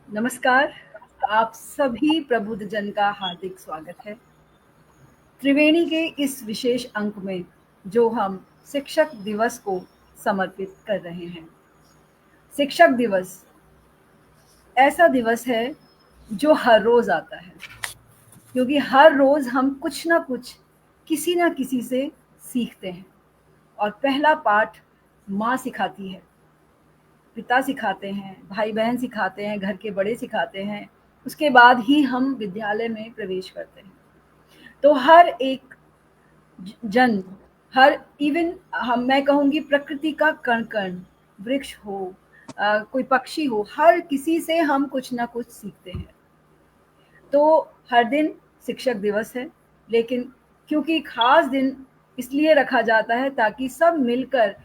नमस्कार। आप सभी प्रबुद्ध जन का हार्दिक स्वागत है त्रिवेणी के इस विशेष अंक में, जो हम शिक्षक दिवस को समर्पित कर रहे हैं। शिक्षक दिवस ऐसा दिवस है जो हर रोज आता है, क्योंकि हर रोज हम कुछ ना कुछ किसी ना किसी से सीखते हैं। और पहला पाठ माँ सिखाती है, पिता सिखाते हैं, भाई बहन सिखाते हैं, घर के बड़े सिखाते हैं। उसके बाद ही हम विद्यालय में प्रवेश करते हैं। तो हर एक जन, हर इवन हम मैं कहूँगी प्रकृति का कण कण, वृक्ष हो, कोई पक्षी हो, हर किसी से हम कुछ ना कुछ सीखते हैं। तो हर दिन शिक्षक दिवस है, लेकिन क्योंकि खास दिन इसलिए रखा जाता है ताकि सब मिलकर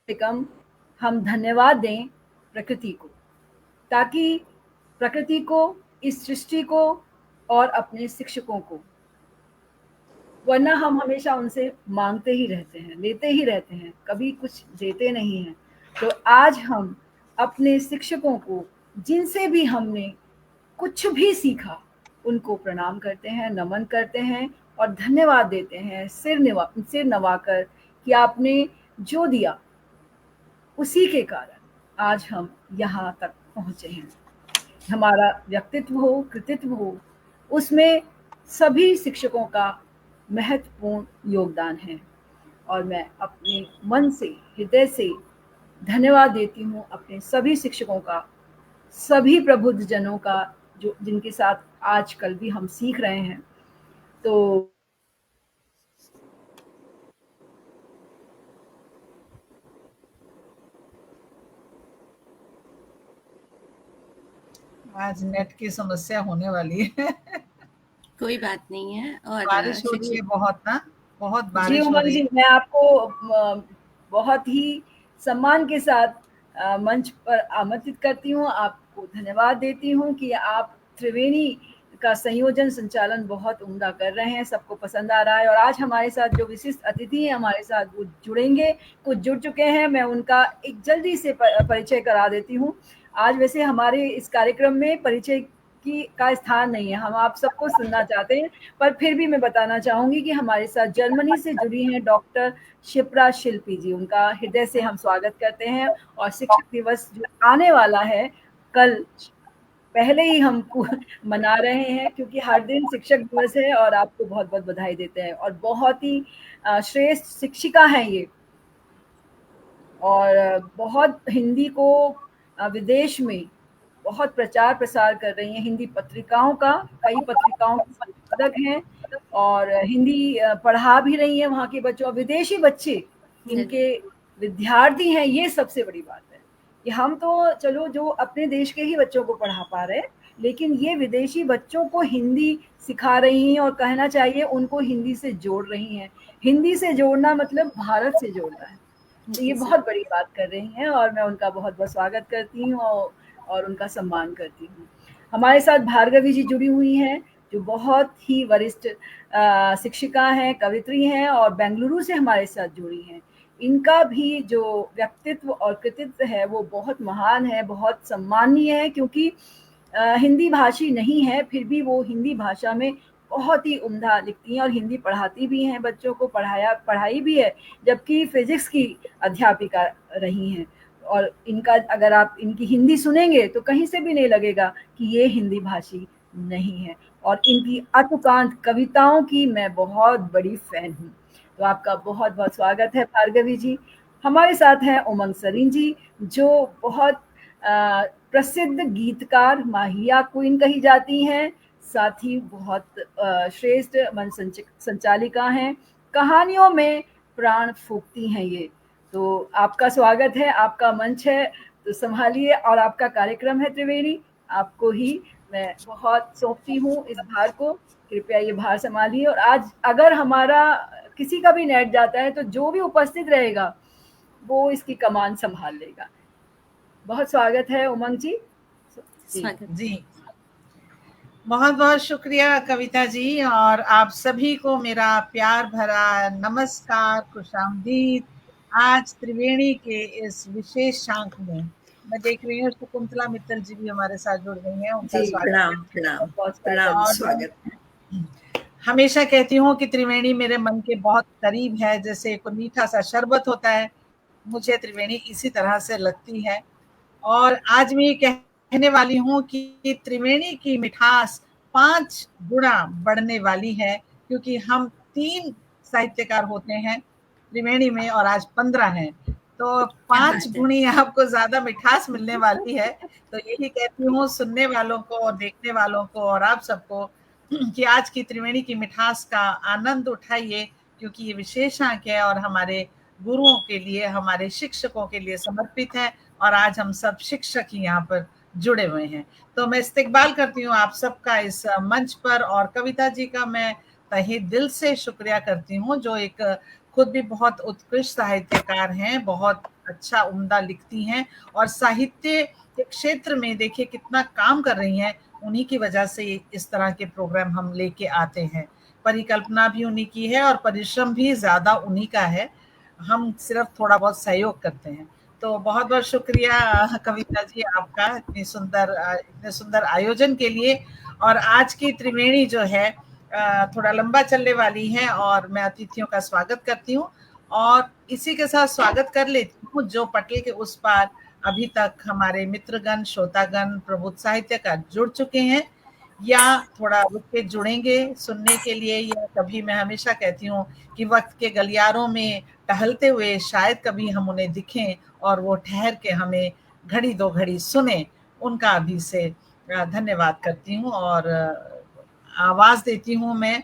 कम हम धन्यवाद दें प्रकृति को, ताकि प्रकृति को, इस सृष्टि को और अपने शिक्षकों को। वरना हम हमेशा उनसे मांगते ही रहते हैं, लेते ही रहते हैं, कभी कुछ देते नहीं हैं। तो आज हम अपने शिक्षकों को, जिनसे भी हमने कुछ भी सीखा, उनको प्रणाम करते हैं, नमन करते हैं और धन्यवाद देते हैं, सिर नवाकर कि आपने जो दिया उसी के कारण आज हम यहाँ तक पहुँचे हैं। हमारा व्यक्तित्व हो, कृतित्व हो, उसमें सभी शिक्षकों का महत्वपूर्ण योगदान है। और मैं अपने मन से, हृदय से धन्यवाद देती हूँ अपने सभी शिक्षकों का, सभी प्रबुद्ध जनों का, जो जिनके साथ आजकल भी हम सीख रहे हैं। तो आज नेट की समस्या होने वाली है। कोई बात नहीं है। और बारिश हो रही है बहुत ना, बहुत जी बारिश हो उमंग रही जी, है। मैं आपको बहुत ही सम्मान के साथ मंच पर आमंत्रित करती हूँ, आपको धन्यवाद देती हूँ कि आप त्रिवेणी का संयोजन संचालन बहुत उम्दा कर रहे हैं, सबको पसंद आ रहा है। और आज हमारे साथ जो विशिष्ट अतिथि हैं हमारे साथ, वो जुड़ेंगे, कुछ जुड़ चुके हैं। मैं उनका एक जल्दी से परिचय करा देती हूँ। आज वैसे हमारे इस कार्यक्रम में परिचय की का स्थान नहीं है, हम आप सबको सुनना चाहते हैं, पर फिर भी मैं बताना चाहूँगी कि हमारे साथ जर्मनी से जुड़ी हैं डॉक्टर शिप्रा शिल्पी जी। उनका हृदय से हम स्वागत करते हैं। और शिक्षक दिवस जो आने वाला है कल, पहले ही हम मना रहे हैं, क्योंकि हर दिन शिक्षक दिवस है। और आपको बहुत-बहुत बधाई देते हैं। और बहुत ही श्रेष्ठ शिक्षिका हैं ये, और बहुत हिंदी को विदेश में बहुत प्रचार प्रसार कर रही हैं। हिंदी पत्रिकाओं का, कई पत्रिकाओं की संपादक हैं, और हिंदी पढ़ा भी रही हैं वहाँ के बच्चों, और विदेशी बच्चे इनके विद्यार्थी हैं। ये सबसे बड़ी बात है कि हम तो चलो जो अपने देश के ही बच्चों को पढ़ा पा रहे हैं, लेकिन ये विदेशी बच्चों को हिंदी सिखा रही हैं, और कहना चाहिए उनको हिंदी से जोड़ रही हैं। हिंदी से जोड़ना मतलब भारत से जोड़ना है। तो ये बहुत बड़ी बात कर रही हैं, और मैं उनका बहुत-बहुत स्वागत करती हूँ और उनका सम्मान करती हूँ। हमारे साथ भार्गवी जी जुड़ी हुई हैं, जो बहुत ही वरिष्ठ शिक्षिका हैं, कवित्री हैं, और बेंगलुरु से हमारे साथ जुड़ी हैं। इनका भी जो व्यक्तित्व और कृतित्व है वो बहुत महान है, बहुत सम्माननीय है, क्योंकि हिंदी भाषी नहीं है, फिर भी वो हिंदी भाषा में बहुत ही उम्दा लिखती हैं, और हिंदी पढ़ाती भी हैं, बच्चों को पढ़ाई भी है, जबकि फिजिक्स की अध्यापिका रही हैं। और इनका, अगर आप इनकी हिंदी सुनेंगे तो कहीं से भी नहीं लगेगा कि ये हिंदी भाषी नहीं है। और इनकी अतुकांत कविताओं की मैं बहुत बड़ी फैन हूँ। तो आपका बहुत बहुत स्वागत है भार्गवी जी। हमारे साथ हैं उमंग सरीन जी, जो बहुत प्रसिद्ध गीतकार, माहिया क्वीन कही जाती हैं, साथ ही बहुत श्रेष्ठ मंच संचालिका हैं, कहानियों में प्राण फूंकती हैं ये। तो आपका स्वागत है, आपका मंच है, तो संभालिए। और आपका कार्यक्रम है त्रिवेणी, आपको ही मैं बहुत सौंपती हूँ इस भार को। कृपया ये भार संभालिए। और आज अगर हमारा किसी का भी नेट जाता है, तो जो भी उपस्थित रहेगा वो इसकी कमान संभाल लेगा। बहुत स्वागत है उमंग जी। स्वागत। जी, बहुत बहुत शुक्रिया कविता जी, और आप सभी को मेरा प्यार भरा नमस्कार, खुशामदीद। आज त्रिवेणी के इस विशेष शांक में मैं देख रही हूँ शकुंतला मित्तल जी भी हमारे साथ जुड़ गई हैं, उनका जी, स्वागत प्रणाम प्रणाम बहुत प्रणाम और स्वागत। हमेशा कहती हूँ कि त्रिवेणी मेरे मन के बहुत करीब है, जैसे एक मीठा सा शरबत होता है, मुझे त्रिवेणी इसी तरह से लगती है। और आज मैं ये कहने वाली हूँ कि त्रिवेणी की मिठास 5 गुना बढ़ने वाली है, क्योंकि हम 3 साहित्यकार होते हैं त्रिवेणी में और आज 15 हैं, तो क्या 5 बात है। गुनी आपको ज्यादा मिठास मिलने वाली है। तो यही कहती हूँ सुनने वालों को और देखने वालों को और आप सबको कि आज की त्रिवेणी की मिठास का आनंद उठाइए, क्योंकि ये विशेष अंक है और हमारे गुरुओं के लिए, हमारे शिक्षकों के लिए समर्पित है और आज हम सब शिक्षक ही यहाँ पर जुड़े हुए हैं। तो मैं इस्तकबाल करती हूँ आप सबका इस मंच पर, और कविता जी का मैं तहे दिल से शुक्रिया करती हूँ, जो एक खुद भी बहुत उत्कृष्ट साहित्यकार हैं, बहुत अच्छा उम्दा लिखती हैं और साहित्य के क्षेत्र में देखिए कितना काम कर रही हैं। उन्हीं की वजह से इस तरह के प्रोग्राम हम लेके आते हैं। परिकल्पना भी उन्हीं की है और परिश्रम भी ज्यादा उन्हीं का है, हम सिर्फ थोड़ा बहुत सहयोग करते हैं। तो बहुत बहुत शुक्रिया कविता जी आपका इतने सुंदर आयोजन के लिए। और आज की त्रिवेणी जो है थोड़ा लंबा चलने वाली है और मैं अतिथियों का स्वागत करती हूँ और इसी के साथ स्वागत कर लेती हूँ जो पटल के उस पार अभी तक हमारे मित्रगण, श्रोतागण, प्रबुद्ध साहित्यकार जुड़ चुके हैं या थोड़ा रुक के जुड़ेंगे सुनने के लिए, या कभी मैं हमेशा कहती हूँ कि वक्त के गलियारों में टहलते हुए शायद कभी हम उन्हें दिखें और वो ठहर के हमें घड़ी दो घड़ी सुने, उनका भी से धन्यवाद करती हूँ। और आवाज देती हूँ मैं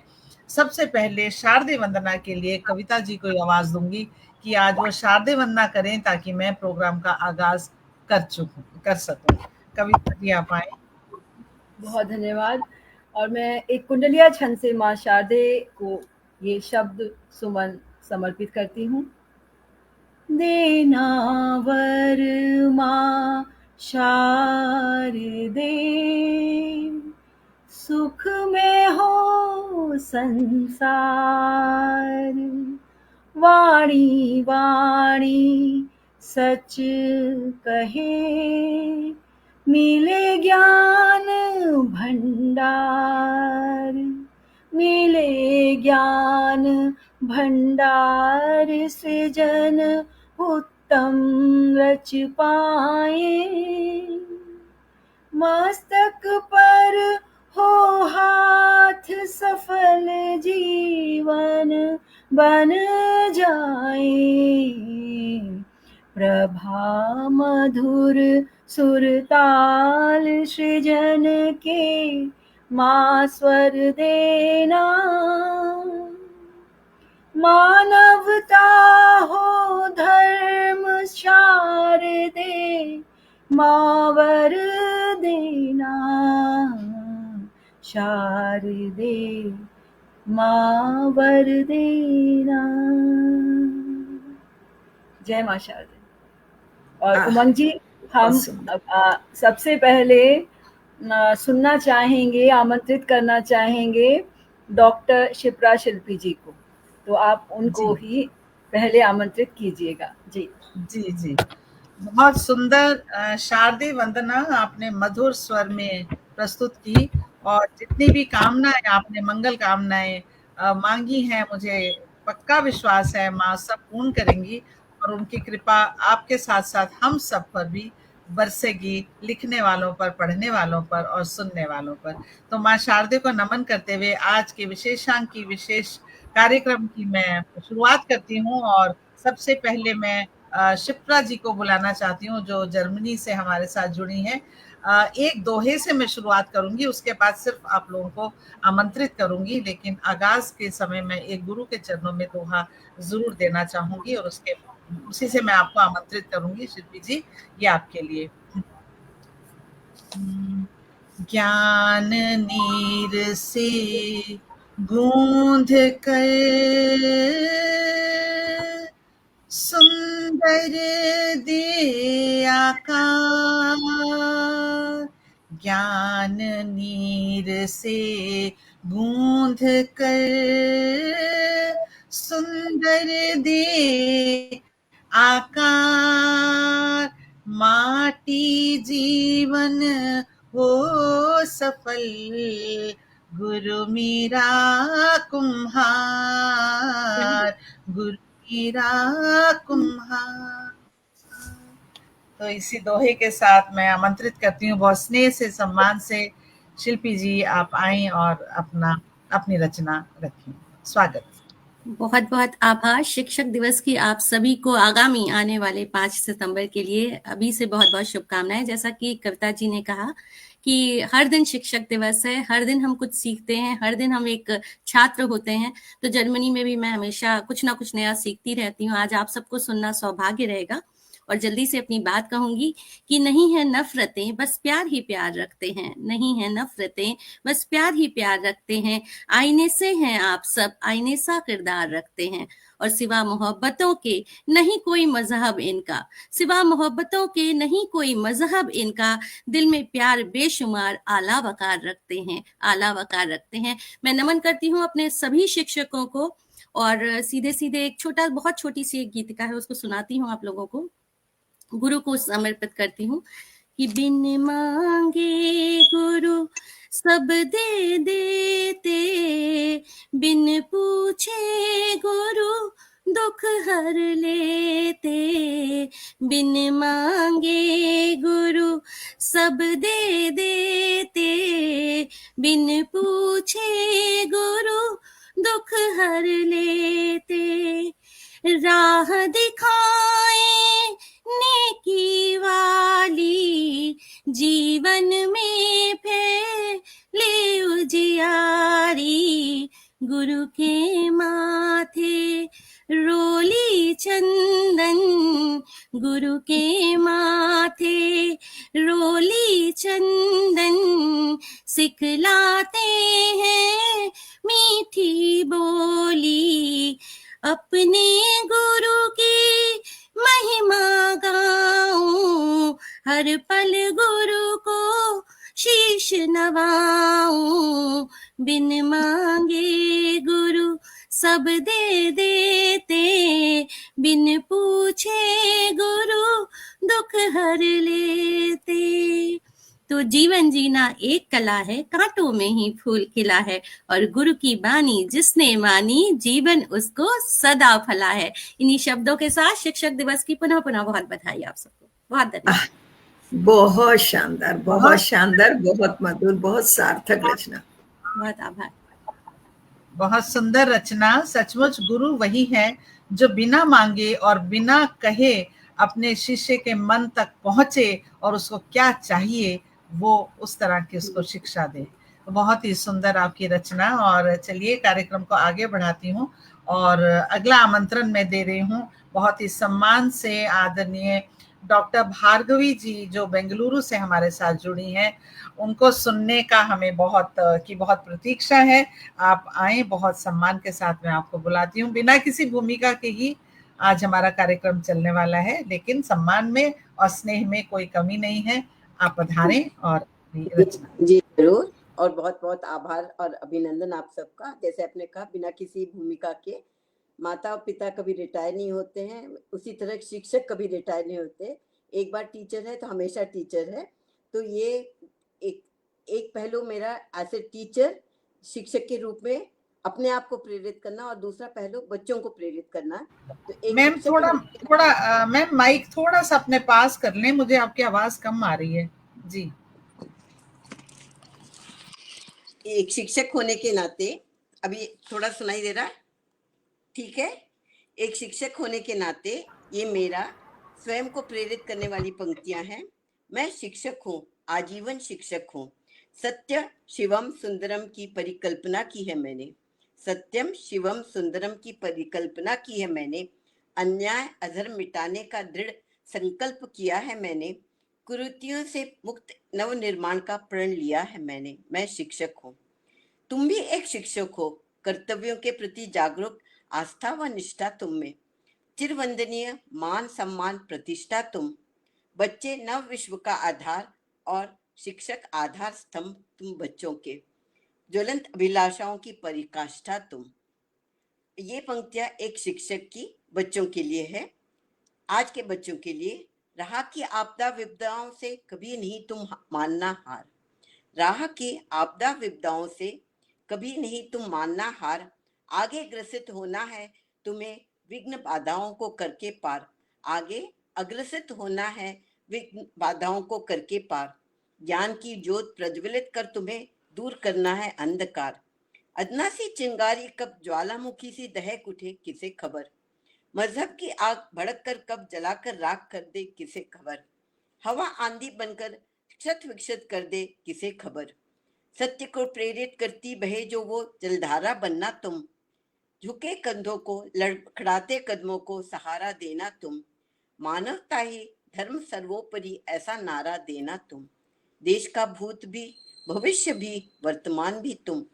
सबसे पहले शारदीय वंदना के लिए कविता जी को आवाज दूंगी कि आज वो शारदीय वंदना करें ताकि मैं प्रोग्राम का आगाज कर सकूं। कविता जी आप आए। बहुत धन्यवाद। और मैं एक कुंडलिया छंद से माँ शारदे को ये शब्द सुमन समर्पित करती हूँ। देना वर माँ शारदे, सुख में हो संसार, वाणी वाणी सच कहे, मिले ज्ञान भंडार, मिले ज्ञान भंडार, सृजन उत्तम रच पाए, मस्तक पर हो हाथ सफल जीवन बन जाए, प्रभा मधुर सुरताल सृजन के माँ स्वर देना, मानवता हो धर्म शारदे, मावर देना शारदे, मावर देना। जय माँ शारदे। और उमंग जी, हम सबसे पहले सुनना चाहेंगे, आमंत्रित करना चाहेंगे डॉक्टर शिप्रा शिल्पी जी को, तो आप उनको ही पहले आमंत्रित कीजिएगा। जी जी जी, बहुत सुंदर शारदीय वंदना आपने मधुर स्वर में प्रस्तुत की और जितनी भी कामनाएं आपने, मंगल कामनाएं मांगी हैं, मुझे पक्का विश्वास है माँ सब पूर्ण करेंगी और उनकी कृपा आपके साथ साथ हम सब पर भी बरसेगी, लिखने वालों पर, पढ़ने वालों पर और सुनने वालों पर। तो माँ शारदे को नमन करते हुए आज के विशेषांक की, विशेष कार्यक्रम की मैं शुरुआत करती हूँ। और सबसे पहले मैं शिप्रा जी को बुलाना चाहती हूँ जो जर्मनी से हमारे साथ जुड़ी हैं। एक दोहे से मैं शुरुआत करूंगी, उसके बाद सिर्फ आप लोगों को आमंत्रित करूंगी, लेकिन आगाज के समय मैं एक गुरु के चरणों में दोहा जरूर देना चाहूंगी और उसी से मैं आपको आमंत्रित करूंगी। शिल्पी जी, ये आपके लिए। ज्ञान नीर से गूंध कर सुंदर दे आकार, ज्ञान नीर से गूंध कर सुंदर दे आकार, माटी जीवन हो सफल, गुरु मीरा कुम्हार, गुरु मीरा कुम्हार। तो इसी दोहे के साथ मैं आमंत्रित करती हूँ बहुत स्नेह से, सम्मान से, शिल्पी जी आप आएं और अपनी रचना रखें। स्वागत। बहुत बहुत आभार। शिक्षक दिवस की आप सभी को आगामी आने वाले 5 सितंबर के लिए अभी से बहुत बहुत शुभकामनाएं। जैसा कि कविता जी ने कहा कि हर दिन शिक्षक दिवस है, हर दिन हम कुछ सीखते हैं, हर दिन हम एक छात्र होते हैं। तो जर्मनी में भी मैं हमेशा कुछ ना कुछ नया सीखती रहती हूँ। आज आप सबको सुनना सौभाग्य रहेगा और जल्दी से अपनी बात कहूंगी कि नहीं है नफरतें, बस प्यार ही प्यार रखते हैं। नहीं है नफरतें, बस प्यार ही प्यार रखते हैं। आईने से हैं आप सब, आईने सा किरदार रखते हैं। और सिवा मोहब्बतों के नहीं कोई मजहब इनका, सिवा मोहब्बतों के नहीं कोई मजहब इनका। दिल में प्यार बेशुमार आला वकार रखते हैं, आला वकार रखते हैं। मैं नमन करती हूँ अपने सभी शिक्षकों को और सीधे सीधे एक बहुत छोटी सी एक गीतिका है, उसको सुनाती हूँ आप लोगों को। गुरु को समर्पित करती हूँ कि बिन मांगे गुरु सब दे देते, बिन पूछे गुरु दुख हर लेते। बिन मांगे गुरु सब दे देते, बिन पूछे गुरु दुख हर लेते। राह दिखाए नेकी वाली, जीवन में फैले उजियारी। गुरु के माथे रोली चंदन, गुरु के माथे रोली चंदन। सिखलाते हैं मीठी बोली, अपने गुरु की महिमा गाऊं। हर पल गुरु को शीश नवाऊं। बिन मांगे गुरु सब दे देते, बिन पूछे गुरु दुख हर लेते। तो जीवन जीना एक कला है, कांटों में ही फूल खिला है। और गुरु की बानी जिसने मानी, जीवन उसको सदा फला है। इन्हीं शब्दों के साथ शिक्षक दिवस की पुनः बहुत बधाई आप सबको। बहुत धन्यवाद। बहुत शानदार, बहुत शानदार, बहुत मधुर, बहुत सार्थक रचना। बहुत आभार। बहुत सुंदर रचना। सचमुच गुरु वही है जो बिना मांगे और बिना कहे अपने शिष्य के मन तक पहुंचे और उसको क्या चाहिए वो उस तरह की उसको शिक्षा दे। बहुत ही सुंदर आपकी रचना। और चलिए कार्यक्रम को आगे बढ़ाती हूँ और अगला आमंत्रण मैं दे रही हूँ बहुत ही सम्मान से आदरणीय डॉक्टर भार्गवी जी जो बेंगलुरु से हमारे साथ जुड़ी हैं। उनको सुनने का हमें बहुत प्रतीक्षा है। आप आए, बहुत सम्मान के साथ मैं आपको बुलाती हूँ। बिना किसी भूमिका के ही आज हमारा कार्यक्रम चलने वाला है, लेकिन सम्मान में और स्नेह में कोई कमी नहीं है। आप पधारें और रचना। जी जरूर। और बहुत बहुत आभार और अभिनंदन आप सबका। जैसे आपने कहा बिना किसी भूमिका के माता और पिता कभी रिटायर नहीं होते हैं, उसी तरह शिक्षक कभी रिटायर नहीं होते। एक बार टीचर है तो हमेशा टीचर है। तो ये एक पहलू मेरा एज ए टीचर, शिक्षक के रूप में अपने आप को प्रेरित करना, और दूसरा पहलू बच्चों को प्रेरित करना। तो मैम थोड़ा मैम माइक थोड़ा सा अपने पास कर लें, मुझे आपकी आवाज कम आ रही है। जी। एक शिक्षक होने के नाते, अभी थोड़ा सुनाई दे रहा है? ठीक है। एक शिक्षक होने के नाते ये मेरा स्वयं को प्रेरित करने वाली पंक्तियां हैं। मैं शिक्षक हूँ, आजीवन शिक्षक हूँ। सत्य शिवम सुंदरम की परिकल्पना की है मैंने। सत्यम शिवम सुंदरम की परिकल्पना की है मैंने। अन्याय अधर्म मिटाने का दृढ़ संकल्प किया है मैंने। कुरीतियों से मुक्त नव निर्माण का प्रण लिया है मैंने। मैं शिक्षक हूँ। तुम भी एक शिक्षक हो। कर्तव्यों के प्रति जागरूक आस्था व निष्ठा तुम में। चिरवंदनीय मान सम्मान प्रतिष्ठा तुम। बच्चे नव विश्व का आधार और शिक्षक आधार स्तंभ तुम बच्चों के। ज्वलंत अभिलाषाओं की परिकाष्ठा तुम। ये पंक्तियां एक शिक्षक की बच्चों के लिए है, आज के बच्चों के लिए। राह की आपदा विपदाओं से कभी नहीं तुम मानना हार। राह की आपदा विपदाओं से कभी नहीं तुम मानना हार। आगे ग्रसित होना है तुम्हें विघ्न बाधाओं को करके पार। आगे अग्रसित होना है विघ्न बाधाओं को करके पार। ज्ञान की ज्योत प्रज्वलित कर तुम्हें दूर करना है अंधकार। अदना सी चिंगारी कब ज्वालामुखी सी दहक उठे किसे खबर। मजहब की आग भड़क कर कब जलाकर राख कर दे किसे खबर। हवा आंधी बनकर क्षत विक्षत कर दे किसे खबर। सत्य को प्रेरित करती बहे जो वो जलधारा बनना तुम। झुके कंधों को लड़खड़ाते कदमों को सहारा देना तुम। मानवता ही धर्म सर्वोपरि ऐसा नारा देना तुम। देश का भूत भी भविष्य भी वर्तमान भी तुम।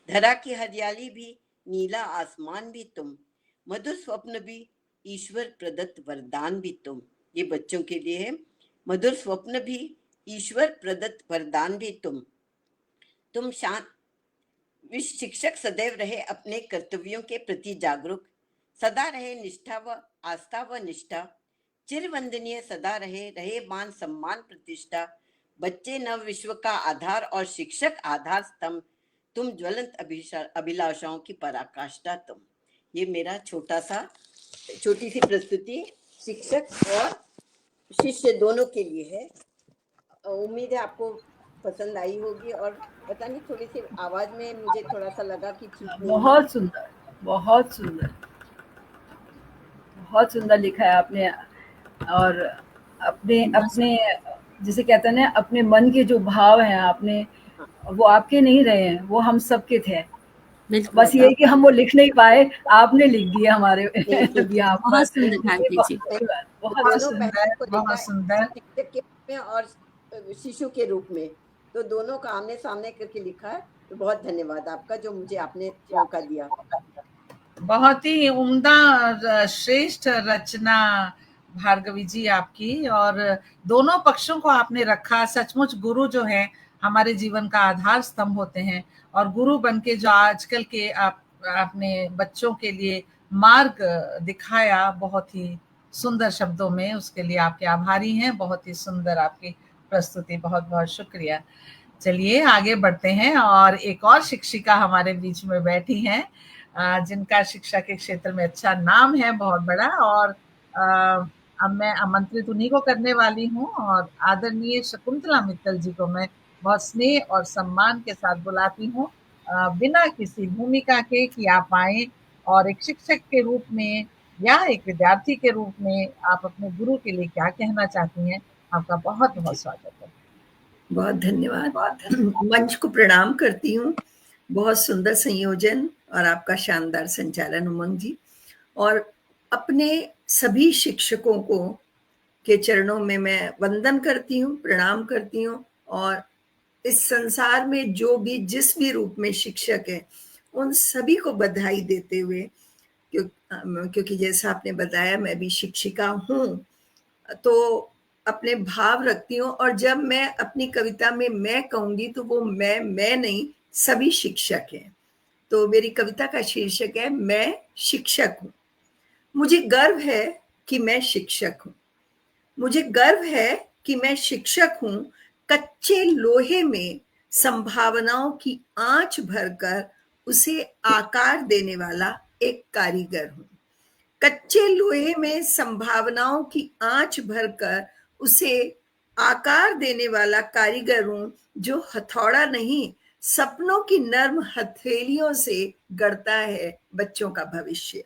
धरा की हरियाली भी नीला आसमान भी तुम। मधुर स्वप्न भी ईश्वर प्रदत्त वरदान भी तुम। ये बच्चों के लिए है। मधुर स्वप्न भी ईश्वर प्रदत्त वरदान भी तुम शांत विश्व शिक्षक सदैव रहे अपने कर्तव्यों के प्रति जागरूक। सदा रहे निष्ठा व आस्था व निष्ठा। चिरवंदनीय सदा रहे मान सम्मान प्रतिष्ठा। बच्चे नव विश्व का आधार और शिक्षक आधार स्तंभ। तुम ज्वलंत अभिलाषाओं की पराकाष्ठा तुम। ये मेरा छोटी सी प्रस्तुति शिक्षक और शिष्य दोनों के लिए है। उम्मीद है आपको पसंद आई होगी। और पता नहीं थोड़ी सी आवाज में मुझे थोड़ा सा लगा कि ठीक नहीं। बहुत सुंदर, बहुत सुंदर, बहुत सुंदर लिखा है आपने। और अपने अपने जिसे कहते हैं ना, अपने मन के जो भाव हैं आपने, वो आपके नहीं रहे हैं, वो हम सबके थे। बस ये कि हम वो लिख नहीं पाए, आपने लिख दिया हमारे बिहाफ पर। बहुत सुंदर कांति जी, बहुत सुंदर, बहुत सुंदर। शिक्षक के रूप में और शिशु के रूप में, तो दोनों का आमने सामने करके लिखा है। तो बहुत धन्यवाद आपका जो मुझे आपने मौका दिया। बहुत ही उम्दा श्रेष्ठ रचना भार्गवी जी आपकी। और दोनों पक्षों को आपने रखा। सचमुच गुरु जो है हमारे जीवन का आधार स्तंभ होते हैं, और गुरु बनके जो आजकल के आपने बच्चों के लिए मार्ग दिखाया बहुत ही सुंदर शब्दों में, उसके लिए आपके आभारी हैं। बहुत ही सुंदर आपकी प्रस्तुति, बहुत बहुत शुक्रिया। चलिए आगे बढ़ते हैं। और एक और शिक्षिका हमारे बीच में बैठी हैं जिनका शिक्षा के क्षेत्र में अच्छा नाम है, बहुत बड़ा। और अब मैं आमंत्रित उन्हीं को करने वाली हूँ, और आदरणीय शकुंतला मित्तल जी को मैं बहुत स्नेह और सम्मान के साथ बुलाती हूँ, बिना किसी भूमिका के, कि आप आए और एक शिक्षक के रूप में या एक विद्यार्थी के रूप में आप अपने गुरु के लिए क्या कहना चाहती हैं। आपका बहुत बहुत स्वागत है। बहुत धन्यवाद। मंच को प्रणाम करती हूँ। बहुत सुंदर संयोजन और आपका शानदार संचालन उमंग जी। और अपने सभी शिक्षकों को के चरणों में मैं वंदन करती हूँ, प्रणाम करती हूँ। और इस संसार में जो भी जिस भी रूप में शिक्षक है, उन सभी को बधाई देते हुए, क्योंकि जैसा आपने बताया मैं भी शिक्षिका हूँ, तो अपने भाव रखती हूँ। और जब मैं अपनी कविता में मैं कहूंगी तो वो मैं नहीं, सभी शिक्षक हैं। तो मेरी कविता का शीर्षक है मैं शिक्षक हूँ। मुझे गर्व है कि मैं शिक्षक हूँ। मुझे गर्व है कि मैं शिक्षक हूँ। कच्चे लोहे में संभावनाओं की आंच भरकर उसे आकार देने वाला एक कारीगर हूँ। कच्चे लोहे में संभावनाओं की आंच भरकर उसे आकार देने वाला कारीगर हूँ, जो हथौड़ा नहीं सपनों की नर्म हथेलियों से गढ़ता है बच्चों का भविष्य।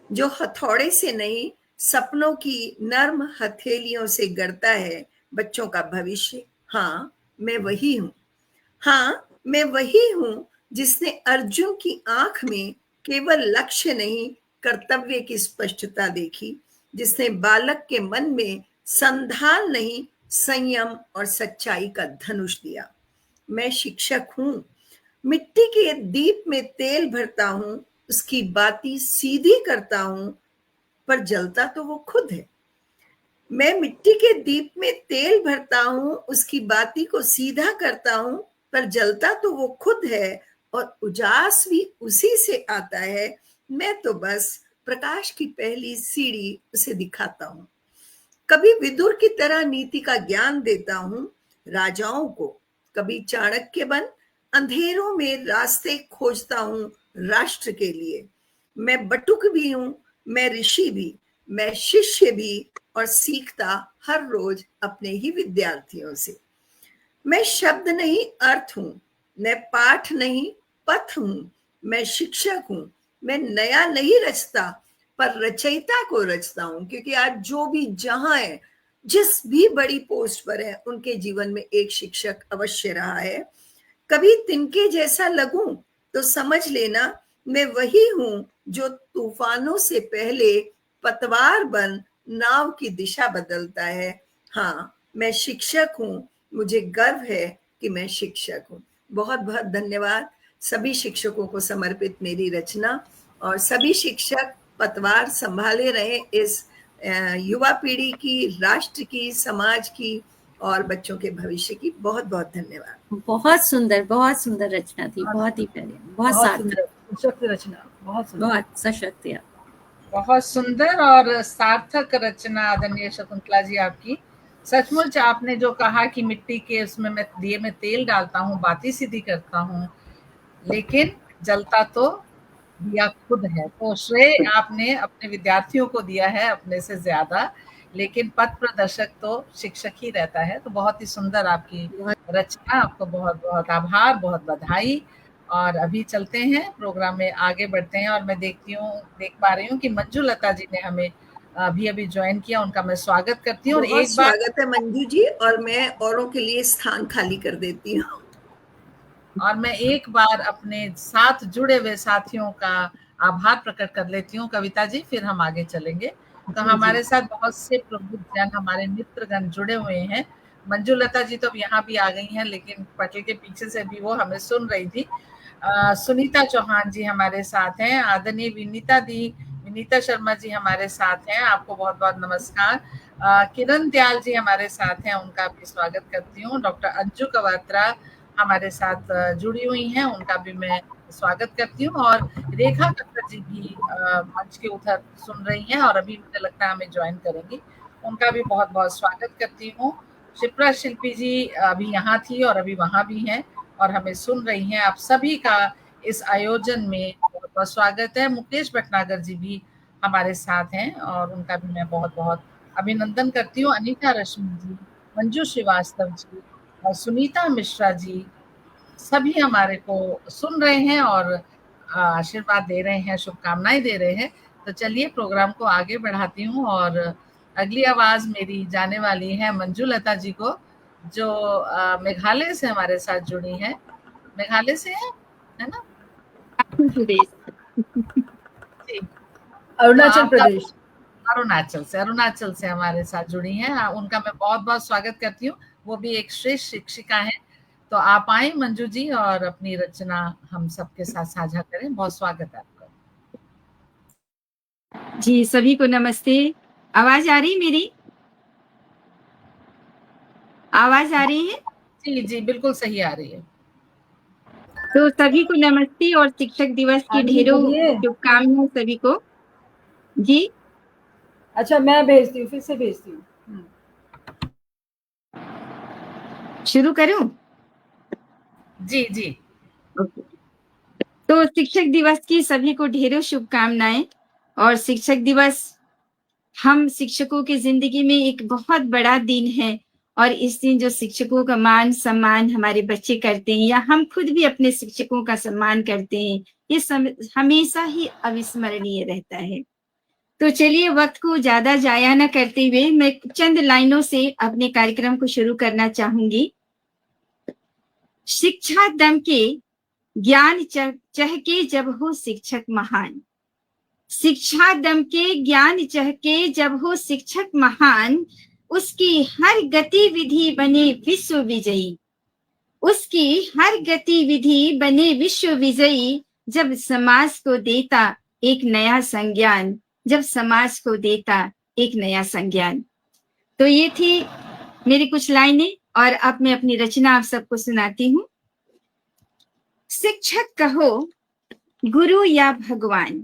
जो हथौड़े से नहीं सपनों की नर्म हथेलियों से गढ़ता है बच्चों का भविष्य। हाँ, मैं वही हूँ। हाँ, मैं वही हूँ जिसने अर्जुन की आंख में केवल लक्ष्य नहीं, कर्तव्य की स्पष्टता देखी। जिसने बालक के मन में संधान नहीं, संयम और सच्चाई का धनुष दिया। मैं शिक्षक हूँ। मिट्टी के दीप में तेल भरता हूँ, उसकी बाती सीधी करता हूँ, पर जलता तो वो खुद है। मैं मिट्टी के दीप में तेल भरता हूँ, उसकी बाती को सीधा करता हूँ, पर जलता तो वो खुद है, और उजास भी उसी से आता है। मैं तो बस प्रकाश की पहली सीढ़ी उसे दिखाता हूँ। कभी विदुर की तरह नीति का ज्ञान देता हूँ राजाओं को, कभी चाणक्य बन अंधेरों में रास्ते खोजता हूँ राष्ट्र के लिए। मैं बटुक भी हूँ, मैं ऋषि भी, मैं शिष्य भी, और सीखता हर रोज अपने ही विद्यार्थियों से। मैं शब्द नहीं अर्थ हूँ, मैं पाठ नहीं पथ हूँ, मैं शिक्षक हूँ। मैं नया नहीं रचता पर रचयिता को रचता हूँ, क्योंकि आज जो भी जहां है, जिस भी बड़ी पोस्ट पर है, उनके जीवन में एक शिक्षक अवश्य रहा है। कभी तिनके जैसा लगूं तो समझ लेना मैं वही हूं जो तूफानों से पहले पतवार बन नाव की दिशा बदलता है। हाँ, मैं शिक्षक हूं, मुझे गर्व है कि मैं शिक्षक हूं। बहुत बहुत धन्यवाद। सभी शिक्षकों को समर्पित मेरी रचना, और सभी शिक्षक पतवार संभाले रहे इस युवा पीढ़ी की, राष्ट्र की, समाज की और बच्चों के भविष्य की। बहुत बहुत धन्यवाद। बहुत सुंदर रचना थी, बहुत ही प्यारी, बहुत सार्थक, सशक्त रचना, बहुत सुंदर, बहुत सशक्त, बहुत सुंदर और सार्थक रचना आदरणीय शकुंतला जी आपकी। सचमुच आपने जो कहा कि मिट्टी के उसमें मैं दिए में तेल डालता हूँ, बाती सीधी करता हूँ, लेकिन जलता तो दिया खुद है। तो श्रेय आपने अपने विद्यार्थियों को दिया है अपने से ज्यादा, लेकिन पथ प्रदर्शक तो शिक्षक ही रहता है। तो बहुत ही सुंदर आपकी रचना, आपको बहुत बहुत आभार, बहुत बधाई। और अभी चलते हैं प्रोग्राम में आगे बढ़ते हैं, और मैं देख पा रही हूँ कि मंजू लता जी ने हमें अभी ज्वाइन किया, उनका मैं स्वागत करती हूँ। और बहुत एक बार स्वागत है मंजू जी, और मैं औरों के लिए स्थान खाली कर देती हूँ। और मैं एक बार अपने साथ जुड़े हुए साथियों का आभार प्रकट कर लेती हूँ कविता जी, फिर हम आगे चलेंगे। तो हमारे साथ बहुत से प्रबुद्ध जन, हमारे मित्रगण जुड़े हुए हैं। मंजू लता जी तो अब यहाँ भी आ गई हैं, लेकिन पटल के पीछे से भी वो हमें सुन रही थी। सुनीता चौहान जी हमारे साथ हैं, आदरणीय विनीता शर्मा जी हमारे साथ हैं, आपको बहुत बहुत नमस्कार। किरण दयाल जी हमारे साथ हैं, उनका भी स्वागत करती हूँ। डॉक्टर अंजू कवात्रा हमारे साथ जुड़ी हुई हैं, उनका भी मैं स्वागत करती हूँ। और रेखा कक्कर जी भी मंच के उधर सुन रही हैं और अभी मुझे लगता है हमें ज्वाइन करेंगी, उनका भी बहुत बहुत स्वागत करती हूँ। शिप्रा शिल्पी जी अभी यहाँ थी और अभी वहां भी हैं और हमें सुन रही हैं। आप सभी का इस आयोजन में बहुत बहुत स्वागत है। मुकेश भटनागर जी भी हमारे साथ हैं और उनका भी मैं बहुत बहुत अभिनंदन करती हूँ। अनीता रश्मि जी, मंजू श्रीवास्तव जी और सुनीता मिश्रा जी सभी हमारे को सुन रहे हैं और आशीर्वाद दे रहे हैं, शुभकामनाएं दे रहे हैं। तो चलिए प्रोग्राम को आगे बढ़ाती हूँ और अगली आवाज मेरी जाने वाली है मंजू लता जी को, जो मेघालय से हमारे साथ जुड़ी हैं। मेघालय से है ना? अरुणाचल प्रदेश, अरुणाचल से हमारे साथ जुड़ी हैं। उनका मैं बहुत बहुत स्वागत करती हूँ। वो भी एक श्रेष्ठ शिक्षिका है। तो आप आए मंजू जी और अपनी रचना हम सबके साथ साझा करें। बहुत स्वागत है आपका जी। सभी को नमस्ते। आवाज आ रही मेरी? आवाज आ रही है? जी जी बिल्कुल सही आ रही है। तो सभी को नमस्ते और शिक्षक दिवस की ढेरों शुभकामनाएं सभी को। जी अच्छा, मैं भेजती हूँ, फिर से भेजती हूँ। शुरू करूं? जी जी। तो शिक्षक दिवस की सभी को ढेरों शुभकामनाएं। और शिक्षक दिवस हम शिक्षकों की जिंदगी में एक बहुत बड़ा दिन है, और इस दिन जो शिक्षकों का मान सम्मान हमारे बच्चे करते हैं या हम खुद भी अपने शिक्षकों का सम्मान करते हैं, ये हमेशा ही अविस्मरणीय रहता है। तो चलिए वक्त को ज्यादा जाया न करते हुए मैं चंद लाइनों से अपने कार्यक्रम को शुरू करना चाहूंगी। शिक्षा दम के ज्ञान चहके जब हो शिक्षक महान, शिक्षा दम के ज्ञान चहके जब हो शिक्षक महान, उसकी हर गतिविधि बने विश्व विजयी, उसकी हर गतिविधि बने विश्व विजयी, जब समाज को देता एक नया संज्ञान, जब समाज को देता एक नया संज्ञान। तो ये थी मेरी कुछ लाइनें, और अब मैं अपनी रचना आप सबको सुनाती हूँ। शिक्षक कहो गुरु या भगवान,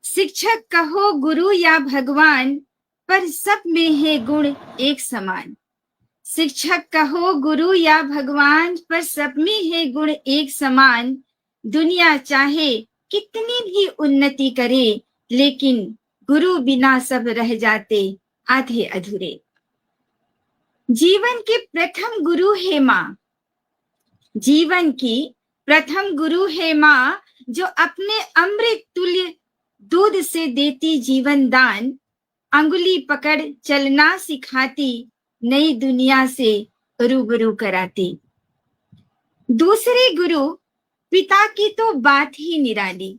शिक्षक कहो गुरु या भगवान, पर सब में है गुण एक समान। शिक्षक कहो गुरु या भगवान, पर सब में है गुण एक समान। दुनिया चाहे कितनी भी उन्नति करे, लेकिन गुरु बिना सब रह जाते आधे अधूरे। जीवन के प्रथम गुरु है माँ, जीवन की प्रथम गुरु है माँ, जो अपने अमृत तुल्य दूध से देती जीवन दान। अंगुली पकड़ चलना सिखाती, नई दुनिया से रूबरू कराती। दूसरे गुरु पिता की तो बात ही निराली,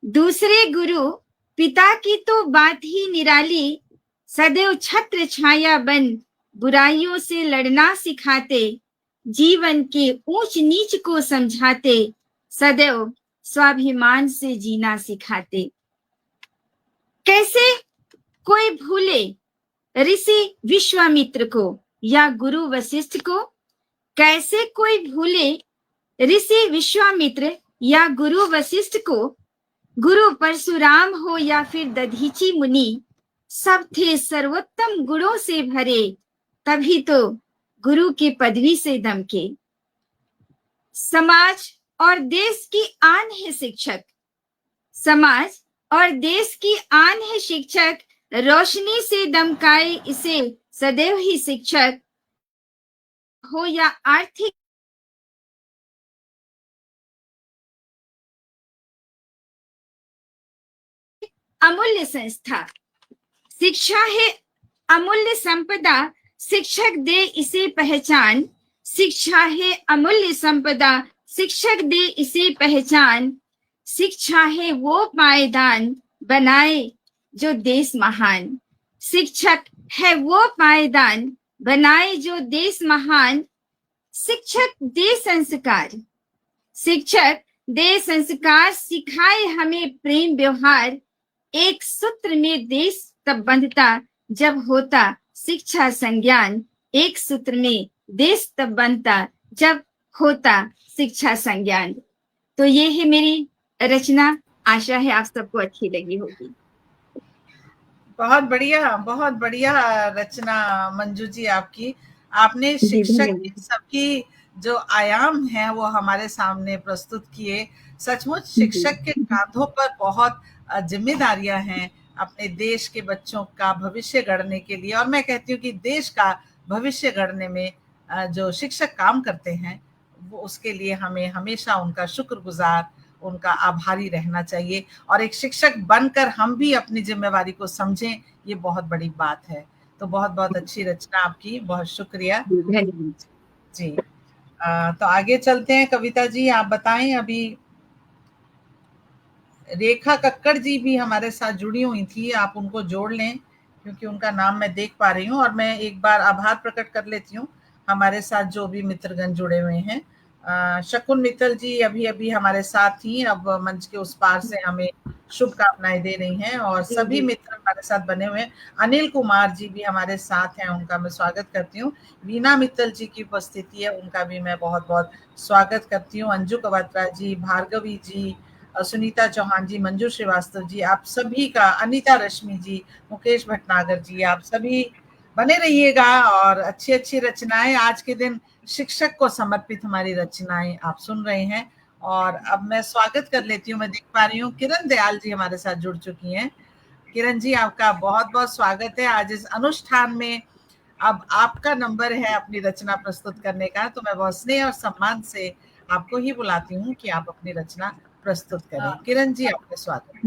दूसरे गुरु पिता की तो बात ही निराली। सदैव छत्र छाया बन बुराइयों से लड़ना सिखाते, जीवन के ऊंच नीच को समझाते, सदैव स्वाभिमान से जीना सिखाते। कैसे कोई भूले ऋषि विश्वामित्र को या गुरु वशिष्ठ को, कैसे कोई भूले ऋषि विश्वामित्र या गुरु वशिष्ठ को। गुरु परशुराम हो या फिर दधीची मुनि, सब थे सर्वोत्तम गुणों से भरे, तभी तो गुरु की पदवी से दमके। समाज और देश की आन है शिक्षक, समाज और देश की आन है शिक्षक। रोशनी से दमकाए इसे सदैव ही शिक्षक, हो या आर्थिक अमूल्य संस्था। शिक्षा है अमूल्य संपदा, शिक्षक दे इसे पहचान। शिक्षा है अमूल्य संपदा, शिक्षक दे इसे पहचान। शिक्षा है वो पायदान, बनाए जो देश महान। शिक्षक है वो पायदान, बनाए जो देश महान। शिक्षक दे संस्कार, शिक्षक दे संस्कार, सिखाए हमें प्रेम व्यवहार। एक सूत्र में देश तब बंधता जब होता शिक्षा संज्ञान। एक सूत्र में देश तब बनता जब होता शिक्षा संज्ञान। तो ये है मेरी रचना, आशा है आप सबको अच्छी लगी होगी। बहुत बढ़िया रचना मंजू जी आपकी। आपने शिक्षक के सबकी जो आयाम हैं वो हमारे सामने प्रस्तुत किए। सचमुच शिक्षक के कांधों पर बहुत जिम्मेदारियां हैं अपने देश के बच्चों का भविष्य गढ़ने के लिए, और मैं कहती हूँ कि देश का भविष्य गढ़ने में जो शिक्षक काम करते हैं वो उसके लिए हमें हमेशा उनका शुक्रगुजार, उनका आभारी रहना चाहिए। और एक शिक्षक बनकर हम भी अपनी जिम्मेवारी को समझें, ये बहुत बड़ी बात है। तो बहुत बहुत अच्छी रचना आपकी, बहुत शुक्रिया जी। तो आगे चलते हैं। कविता जी आप बताएं। अभी रेखा कक्कड़ जी भी हमारे साथ जुड़ी हुई थी, आप उनको जोड़ लें क्योंकि उनका नाम मैं देख पा रही हूँ। और मैं एक बार आभार प्रकट कर लेती हूँ हमारे साथ जो भी मित्रगण जुड़े हुए हैं। शकुन मित्तल जी अभी अभी हमारे साथ थी, अब मंच के उस पार से हमें शुभकामनाएं दे रही हैं, और सभी मित्र हमारे साथ बने हुए हैं। अनिल कुमार जी भी हमारे साथ हैं, उनका मैं स्वागत करती हूँ। वीना मित्तल जी की उपस्थिति है, उनका भी मैं बहुत बहुत स्वागत करती हूँ। अंजू कवात्रा जी, भार्गवी जी, सुनीता चौहान जी, मंजू श्रीवास्तव जी, आप सभी का, अनीता रश्मि जी, मुकेश भटनागर जी, आप सभी बने रहिएगा। और अच्छी अच्छी रचनाएं, आज के दिन शिक्षक को समर्पित हमारी रचनाएं आप सुन रहे हैं। और अब मैं स्वागत कर लेती हूँ। मैं देख पा रही हूँ किरण दयाल जी हमारे साथ जुड़ चुकी हैं। किरण जी आपका बहुत बहुत स्वागत है आज इस अनुष्ठान में। अब आपका नंबर है अपनी रचना प्रस्तुत करने का, तो मैं बहुत स्नेह और सम्मान से आपको ही बुलाती हूँ कि आप अपनी रचना प्रस्तुत करें। किरण जी आपका स्वागत।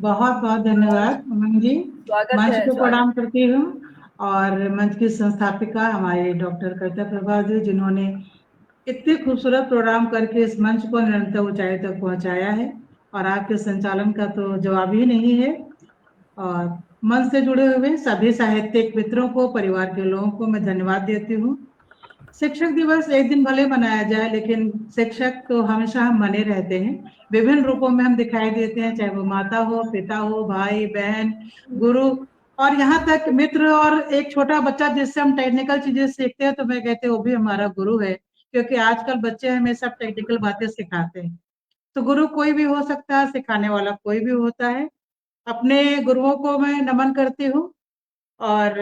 बहुत बहुत धन्यवाद उमंग जी। मंच को प्रणाम करती हूँ, और मंच की संस्थापिका हमारे डॉक्टर कविता प्रभा जी, जिन्होंने इतने खूबसूरत प्रोग्राम करके इस मंच को निरंतर ऊंचाई तक पहुंचाया है, और आपके संचालन का तो जवाब ही नहीं है। और मंच से जुड़े हुए सभी साहित्यिक मित्रों को, परिवार के लोगों को मैं धन्यवाद देती हूँ। शिक्षक दिवस एक दिन भले मनाया जाए, लेकिन शिक्षक तो हमेशा हम बने रहते हैं। विभिन्न रूपों में हम दिखाई देते हैं, चाहे वो माता हो, पिता हो, भाई बहन, गुरु, और यहाँ तक मित्र। और एक छोटा बच्चा जिससे हम टेक्निकल चीजें सीखते हैं, तो मैं कहती हूँ वो भी हमारा गुरु है, क्योंकि आजकल बच्चे हमें सब टेक्निकल बातें सिखाते हैं। तो गुरु कोई भी हो सकता है, सिखाने वाला कोई भी होता है। अपने गुरुओं को मैं नमन करती हूँ, और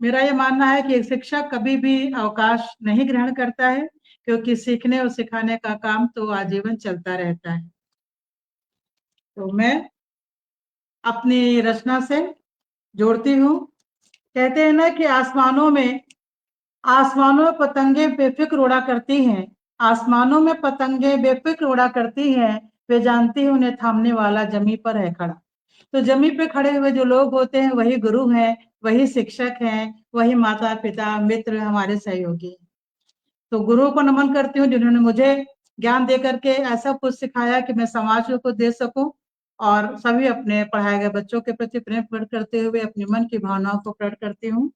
मेरा ये मानना है कि एक शिक्षक कभी भी अवकाश नहीं ग्रहण करता है, क्योंकि सीखने और सिखाने का काम तो आजीवन चलता रहता है। तो मैं अपनी रचना से जोड़ती हूँ। कहते हैं ना कि आसमानों में पतंगे बेफिक्र उड़ा करती हैं, आसमानों में पतंगे बेफिक्र उड़ा करती हैं, वे जानती हैं उन्हें थामने वाला जमी पर है खड़ा। तो जमी पे खड़े हुए जो लोग होते हैं वही गुरु हैं, वही शिक्षक हैं, वही माता पिता मित्र हमारे सहयोगी। तो गुरुओं को नमन करती हूँ जिन्होंने मुझे ज्ञान दे करके ऐसा कुछ सिखाया कि मैं समाज को दे सकूं, और सभी अपने पढ़ाए गए बच्चों के प्रति प्रेम प्रकट करते हुए अपनी मन की भावनाओं को प्रकट करती हूँ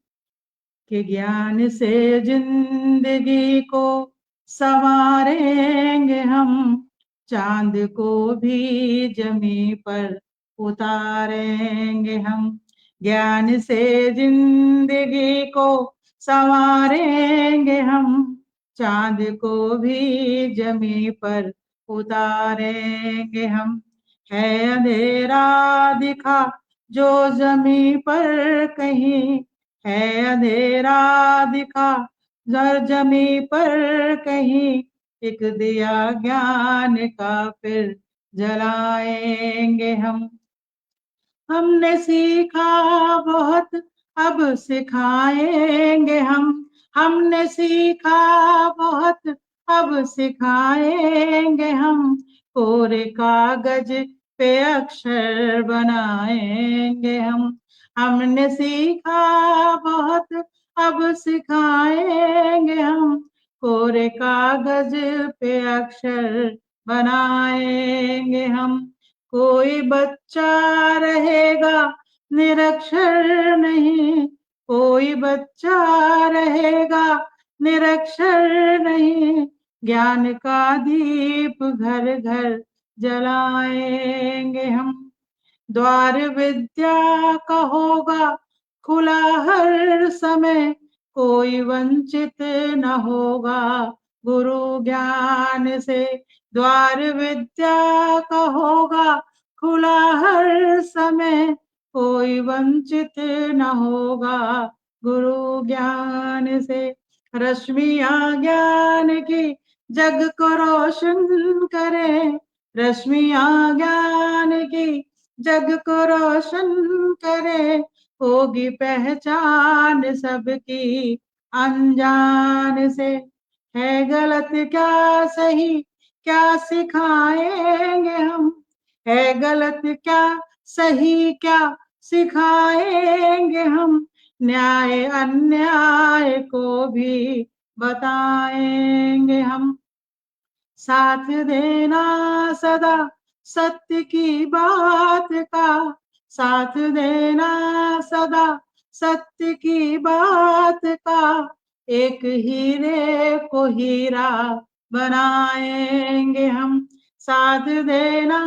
कि ज्ञान से जिंदगी को संवारेंगे हम, चांद को भी जमी पर उतारेंगे हम। ज्ञान से जिंदगी को संवारेंगे हम, चांद को भी जमी पर उतारेंगे हम। है अंधेरा दिखा जो जमी पर कहीं, है अंधेरा दिखा जर जमी पर कहीं, एक दिया ज्ञान का फिर जलाएंगे हम। हमने सीखा बहुत अब सिखाएंगे हम, हमने सीखा बहुत अब सिखाएंगे हम, कोरे कागज पे अक्षर बनाएंगे हम। हमने सीखा बहुत अब सिखाएंगे हम, कोरे कागज पे अक्षर बनाएंगे हम। कोई बच्चा रहेगा निरक्षर नहीं, कोई बच्चा रहेगा निरक्षर नहीं, ज्ञान का दीप घर घर जलाएंगे हम। द्वार विद्या का होगा खुला हर समय, कोई वंचित न होगा गुरु ज्ञान से। द्वार विद्या का होगा खुला हर समय, कोई वंचित न होगा गुरु ज्ञान से। रश्मियां ज्ञान की जग को रोशन करें, रश्मियां ज्ञान की जग को रोशन करे, होगी पहचान सबकी अनजान से। है गलत क्या सही क्या सिखाएंगे हम, है गलत क्या सही क्या सिखाएंगे हम, न्याय अन्याय को भी बताएंगे हम। साथ देना सदा सत्य की बात का, साथ देना सदा सत्य की बात का, एक हीरे को हीरा बनाएंगे हम। साथ देना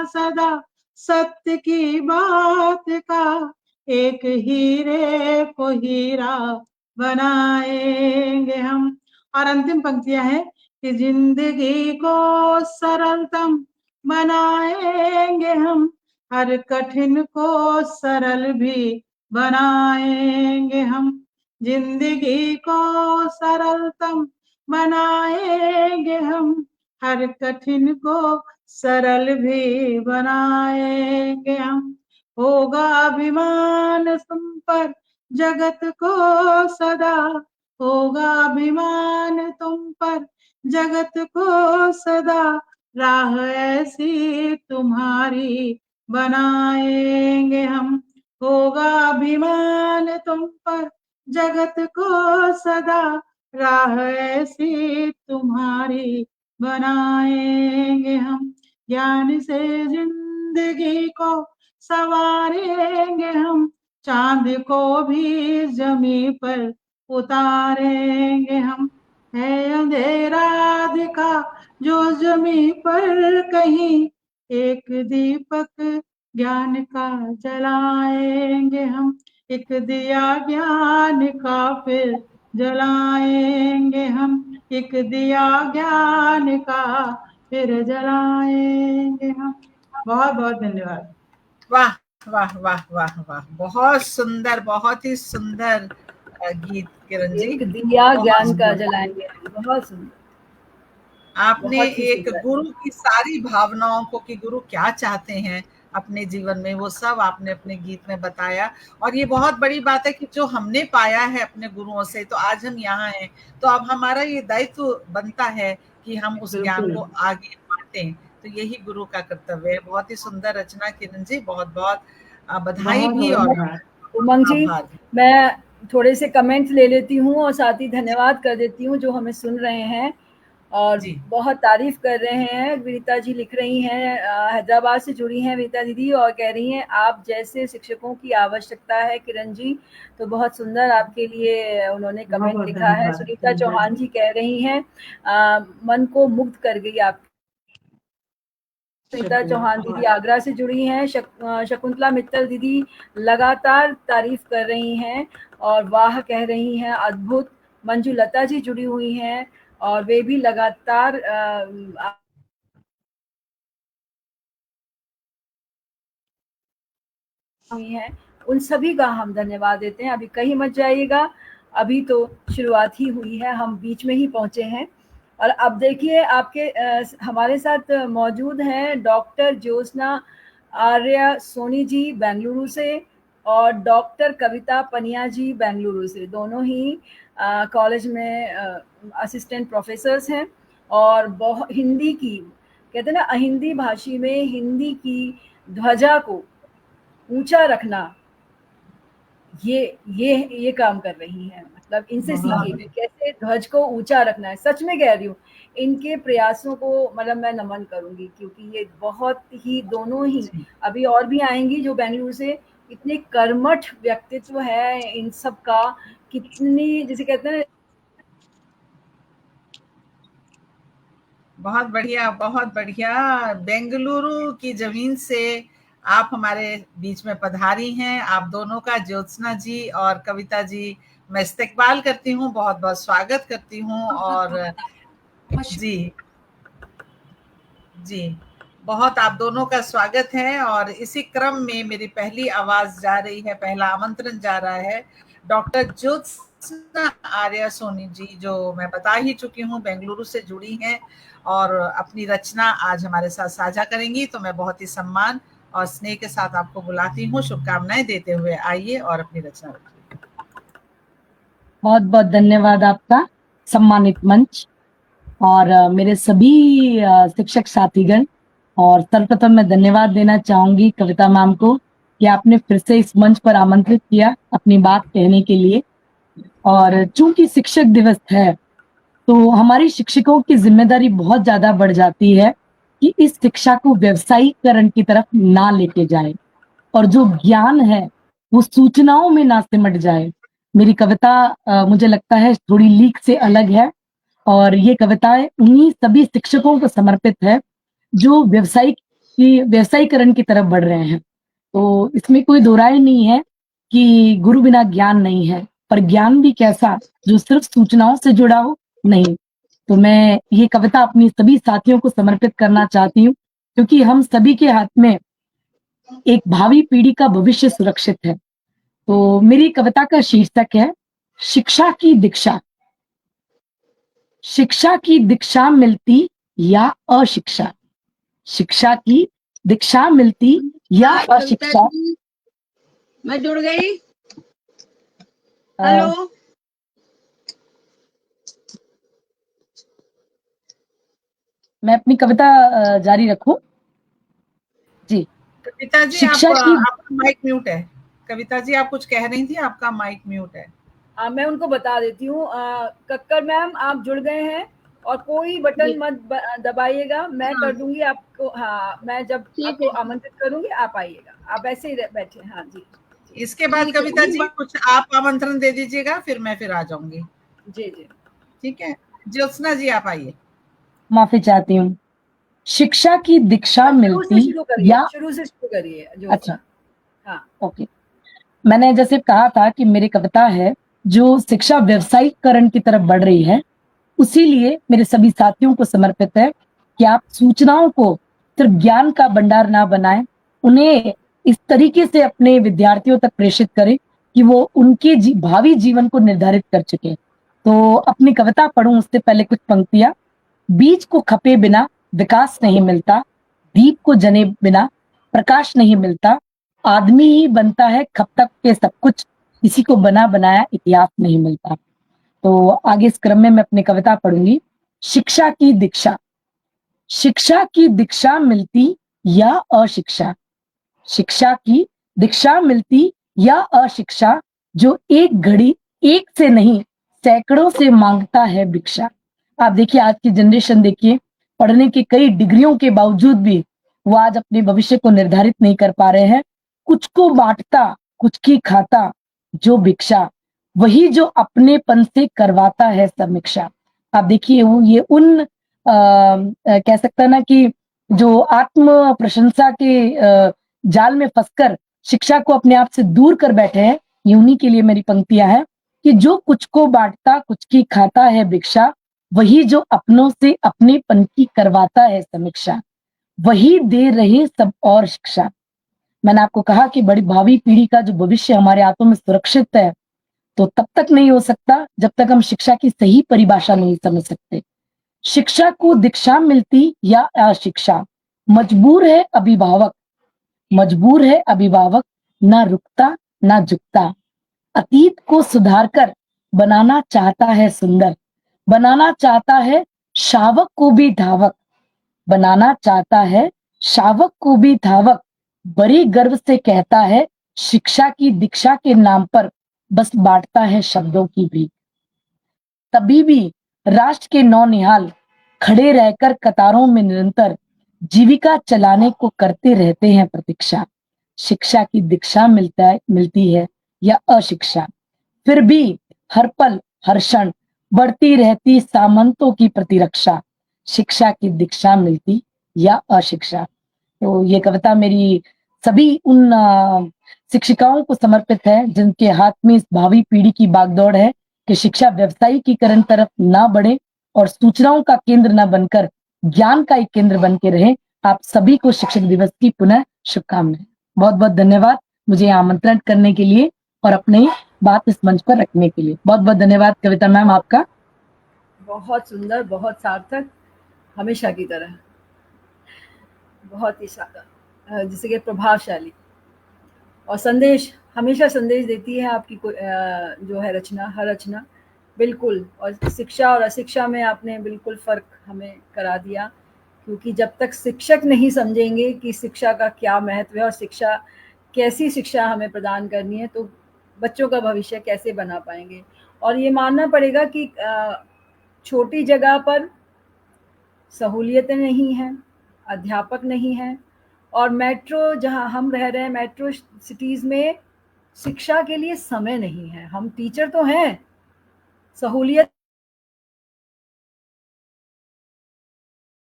सदा सत्य की बात का, एक हीरे को हीरा बनाएंगे हम। और अंतिम पंक्तियां हैं कि जिंदगी को सरलतम बनाएंगे हम, हर कठिन को सरल भी बनाएंगे हम। जिंदगी को सरलतम बनाएंगे हम, हर कठिन को सरल भी बनाएंगे हम। होगा अभिमान तुम पर जगत को सदा, होगा अभिमान तुम पर जगत को सदा, राह ऐसी तुम्हारी बनाएंगे हम। होगा अभिमान तुम पर जगत को सदा, राह ऐसी तुम्हारी बनाएंगे हम। ज्ञान से जिंदगी को संवारेंगे हम, चांद को भी जमी पर उतारेंगे हम। है अंधेरा दिखा जो जमी पर कहीं, एक दीपक ज्ञान का जलाएंगे हम, एक दिया ज्ञान का फिर जलाएंगे हम, एक दिया ज्ञान का फिर जलाएंगे हम। बहुत बहुत धन्यवाद। वाह, वाह वाह वाह वाह, बहुत सुंदर, बहुत ही सुंदर गीत किरण जी। एक दिया ज्ञान का जलाएंगे, बहुत सुंदर। आपने बहुत ही एक सुंदर। गुरु की सारी भावनाओं को कि गुरु क्या चाहते हैं अपने जीवन में, वो सब आपने अपने गीत में बताया। और ये बहुत बड़ी बात है कि जो हमने पाया है अपने गुरुओं से, तो आज हम यहाँ हैं। तो अब हमारा ये दायित्व बनता है कि हम उस ज्ञान को आगे बांटें। तो यही गुरु का कर्तव्य है। बहुत ही सुंदर रचना किरण जी, बहुत बहुत बधाई भी और उमंग जी, आभार। मैं थोड़े से कमेंट ले लेती हूँ और साथ ही धन्यवाद कर देती हूँ जो हमें सुन रहे हैं और बहुत तारीफ कर रहे हैं। विनीता जी लिख रही हैं, हैदराबाद से जुड़ी हैं विनीता दीदी, और कह रही हैं आप जैसे शिक्षकों की आवश्यकता है किरण जी। तो बहुत सुंदर आपके लिए उन्होंने कमेंट लिखा है। सुनीता चौहान जी कह रही हैं मन को मुग्ध कर गई आप। सुनीता चौहान दीदी आगरा से जुड़ी हैं। शकुंतला मित्तल दीदी लगातार तारीफ कर रही हैं और वाह कह रही हैं, अद्भुत। मंजू लता जी जुड़ी हुई हैं और वे भी लगातार हुई हैं। उन सभी का हम धन्यवाद देते हैं। अभी कहीं मत जाइएगा, अभी तो शुरुआत ही हुई है, हम बीच में ही पहुंचे हैं। और अब देखिए आपके हमारे साथ मौजूद हैं डॉक्टर ज्योत्सना आर्य सोनी जी बेंगलुरु से और डॉक्टर कविता पनिया जी बेंगलुरु से। दोनों ही कॉलेज में असिस्टेंट प्रोफेसर्स हैं और बहुत हिंदी की, कहते हैं ना, हिंदी भाषी में हिंदी की ध्वजा को ऊंचा रखना, ये काम कर रही हैं। मतलब इनसे सीखिए कि कैसे ध्वज को ऊंचा रखना है। सच में कह रही हूँ, इनके प्रयासों को मतलब मैं नमन करूंगी, क्योंकि ये बहुत ही, दोनों ही अभी और भी आएंगी जो बेंगलुरु से, इतने कर्मठ व्यक्तित्व है इन सब का। कितनी, जिसे कहते हैं, बहुत बढ़िया, बहुत बढ़िया। बेंगलुरु की जमीन से आप हमारे बीच में पधारी हैं। आप दोनों का, ज्योत्सना जी और कविता जी, मैं इस्तकबाल करती हूँ, बहुत बहुत स्वागत करती हूँ। और जी जी, बहुत आप दोनों का स्वागत है। और इसी क्रम में मेरी पहली आवाज जा रही है, पहला आमंत्रण जा रहा है डॉक्टर ज्योत्सना आर्य सोनी जी, जो मैं बता ही चुकी हूँ बेंगलुरु से जुड़ी हैं और अपनी रचना आज हमारे साथ साझा करेंगी। तो मैं बहुत ही सम्मान और स्नेह के साथ आपको बुलाती हूँ, शुभकामनाएं देते हुए आइए और अपनी रचना रखिए। बहुत बहुत धन्यवाद आपका, सम्मानित मंच और मेरे सभी शिक्षक साथीगण। और सर्वप्रथम मैं धन्यवाद देना चाहूंगी कविता मैम को कि आपने फिर से इस मंच पर आमंत्रित किया अपनी बात कहने के लिए। और चूंकि शिक्षक दिवस है तो हमारी शिक्षकों की जिम्मेदारी बहुत ज्यादा बढ़ जाती है कि इस शिक्षा को व्यवसायीकरण की तरफ ना लेके जाए और जो ज्ञान है वो सूचनाओं में ना सिमट जाए। मेरी कविता मुझे लगता है थोड़ी लीक से अलग है और ये कविताएं उन्हीं सभी शिक्षकों को समर्पित है जो व्यवसायीकरण की तरफ बढ़ रहे हैं। तो इसमें कोई दो राय नहीं है कि गुरु बिना ज्ञान नहीं है, पर ज्ञान भी कैसा, जो सिर्फ सूचनाओं से जुड़ा हो, नहीं। तो मैं ये कविता अपनी सभी साथियों को समर्पित करना चाहती हूँ, क्योंकि हम सभी के हाथ में एक भावी पीढ़ी का भविष्य सुरक्षित है। तो मेरी कविता का शीर्षक है शिक्षा की दीक्षा। शिक्षा की दीक्षा मिलती या अशिक्षा, शिक्षा की दीक्षा मिलती या अशिक्षा। मैं जुड़ गई। हेलो, मैं अपनी कविता जारी रखूं? जी, कविता जी आपका माइक म्यूट है। कविता जी आप कुछ कह रही थी, आपका माइक म्यूट है। मैं उनको बता देती हूँ। कक्कर मैम आप जुड़ गए हैं और कोई बटन मत दबाइएगा, मैं कर दूंगी आपको। हाँ, मैं जब आपको आमंत्रित करूंगी आप आइएगा, आप ऐसे ही बैठे। हाँ जी। इसके बाद कविता जी कुछ आप आमंत्रण दे दीजिएगा, फिर मैं आ जाऊंगी। जी जी, ठीक है। ज्योत्सना जी आप आइए। माफी चाहती हूँ। शिक्षा की दीक्षा मिलती या शुरू से शुरू करिए। अच्छा, हाँ, ओके। मैंने जैसे कहा था कि मेरी कविता है जो शिक्षा व्यवसायीकरण की तरफ बढ़ रही है, उसी लिए मेरे सभी साथियों को समर्पित है कि आप सूचनाओं को सिर्फ ज्ञान का भंडार ना बनाएं, उन्हें इस तरीके से अपने विद्यार्थियों तक प्रेषित करें कि वो उनके भावी जीवन को निर्धारित कर चुके। तो अपनी कविता पढ़ूं उससे पहले कुछ पंक्तियां। बीज को खपे बिना विकास नहीं मिलता, दीप को जने बिना प्रकाश नहीं मिलता, आदमी ही बनता है खप तक के सब कुछ, किसी को बना बनाया इतिहास नहीं मिलता। तो आगे इस क्रम में मैं अपनी कविता पढ़ूंगी। शिक्षा की दीक्षा। शिक्षा की दीक्षा मिलती या अशिक्षा, शिक्षा की दीक्षा मिलती या अशिक्षा, जो एक घड़ी एक से नहीं सैकड़ों से मांगता है भिक्षा। आप देखिए आज की जनरेशन देखिए, पढ़ने की कई डिग्रियों के बावजूद भी वो आज अपने भविष्य को निर्धारित नहीं कर पा रहे हैं। कुछ को बांटता कुछ की खाता, जो भिक्षा वही जो अपनेपन से करवाता है समीक्षा। आप देखिए वो ये उन कह सकता ना कि जो आत्म प्रशंसा के जाल में फंसकर शिक्षा को अपने आप से दूर कर बैठे हैं, ये उन्हीं के लिए मेरी पंक्तियां हैं कि जो कुछ को बांटता कुछ की खाता है भिक्षा, वही जो अपनों से अपनेपन की करवाता है समीक्षा, वही दे रहे सब और शिक्षा। मैंने आपको कहा कि बड़ी भावी पीढ़ी का जो भविष्य हमारे हाथों में सुरक्षित है, तो तब तक नहीं हो सकता जब तक हम शिक्षा की सही परिभाषा नहीं समझ सकते। शिक्षा को दीक्षा मिलती या अशिक्षा, मजबूर है अभिभावक, मजबूर है अभिभावक, ना रुकता ना झुकता, अतीत को सुधारकर बनाना चाहता है सुंदर, बनाना चाहता है शावक को भी धावक, बनाना चाहता है शावक को भी धावक, बड़े गर्व से कहता है शिक्षा की दीक्षा के नाम पर बस बांटता है शब्दों की भीख। तभी भी राष्ट्र के नौनिहाल खड़े रहकर कतारों में निरंतर जीविका चलाने को करते रहते हैं प्रतीक्षा। शिक्षा की दीक्षा मिलती है या अशिक्षा, फिर भी हर पल हर क्षण बढ़ती रहती सामंतों की प्रतिरक्षा। शिक्षा की दीक्षा मिलती या अशिक्षा। तो ये कविता मेरी सभी उन शिक्षिकाओं को समर्पित है जिनके हाथ में इस भावी पीढ़ी की बागदौड़ है कि शिक्षा व्यवसायीकरण तरफ ना बढ़े और सूचनाओं का केंद्र ना बनकर ज्ञान का एक केंद्र बन के रहे। आप सभी को शिक्षक दिवस की पुनः शुभकामनाएं। बहुत बहुत धन्यवाद मुझे आमंत्रण करने के लिए और अपनी बात इस मंच पर रखने के लिए। बहुत बहुत धन्यवाद कविता मैम आपका। बहुत सुंदर, बहुत सार्थक, हमेशा की तरह बहुत ही सादा, जिसे कि प्रभावशाली और संदेश, हमेशा संदेश देती है आपकी जो है रचना, हर रचना बिल्कुल। और शिक्षा और अशिक्षा में आपने बिल्कुल फ़र्क हमें करा दिया, क्योंकि जब तक शिक्षक नहीं समझेंगे कि शिक्षा का क्या महत्व है और शिक्षा कैसी शिक्षा हमें प्रदान करनी है, तो बच्चों का भविष्य कैसे बना पाएंगे। और ये मानना पड़ेगा कि छोटी जगह पर सहूलियतें नहीं हैं, अध्यापक नहीं हैं, और मेट्रो जहां हम रह रहे हैं, मेट्रो सिटीज़ में शिक्षा के लिए समय नहीं है। हम टीचर तो हैं, सहूलियत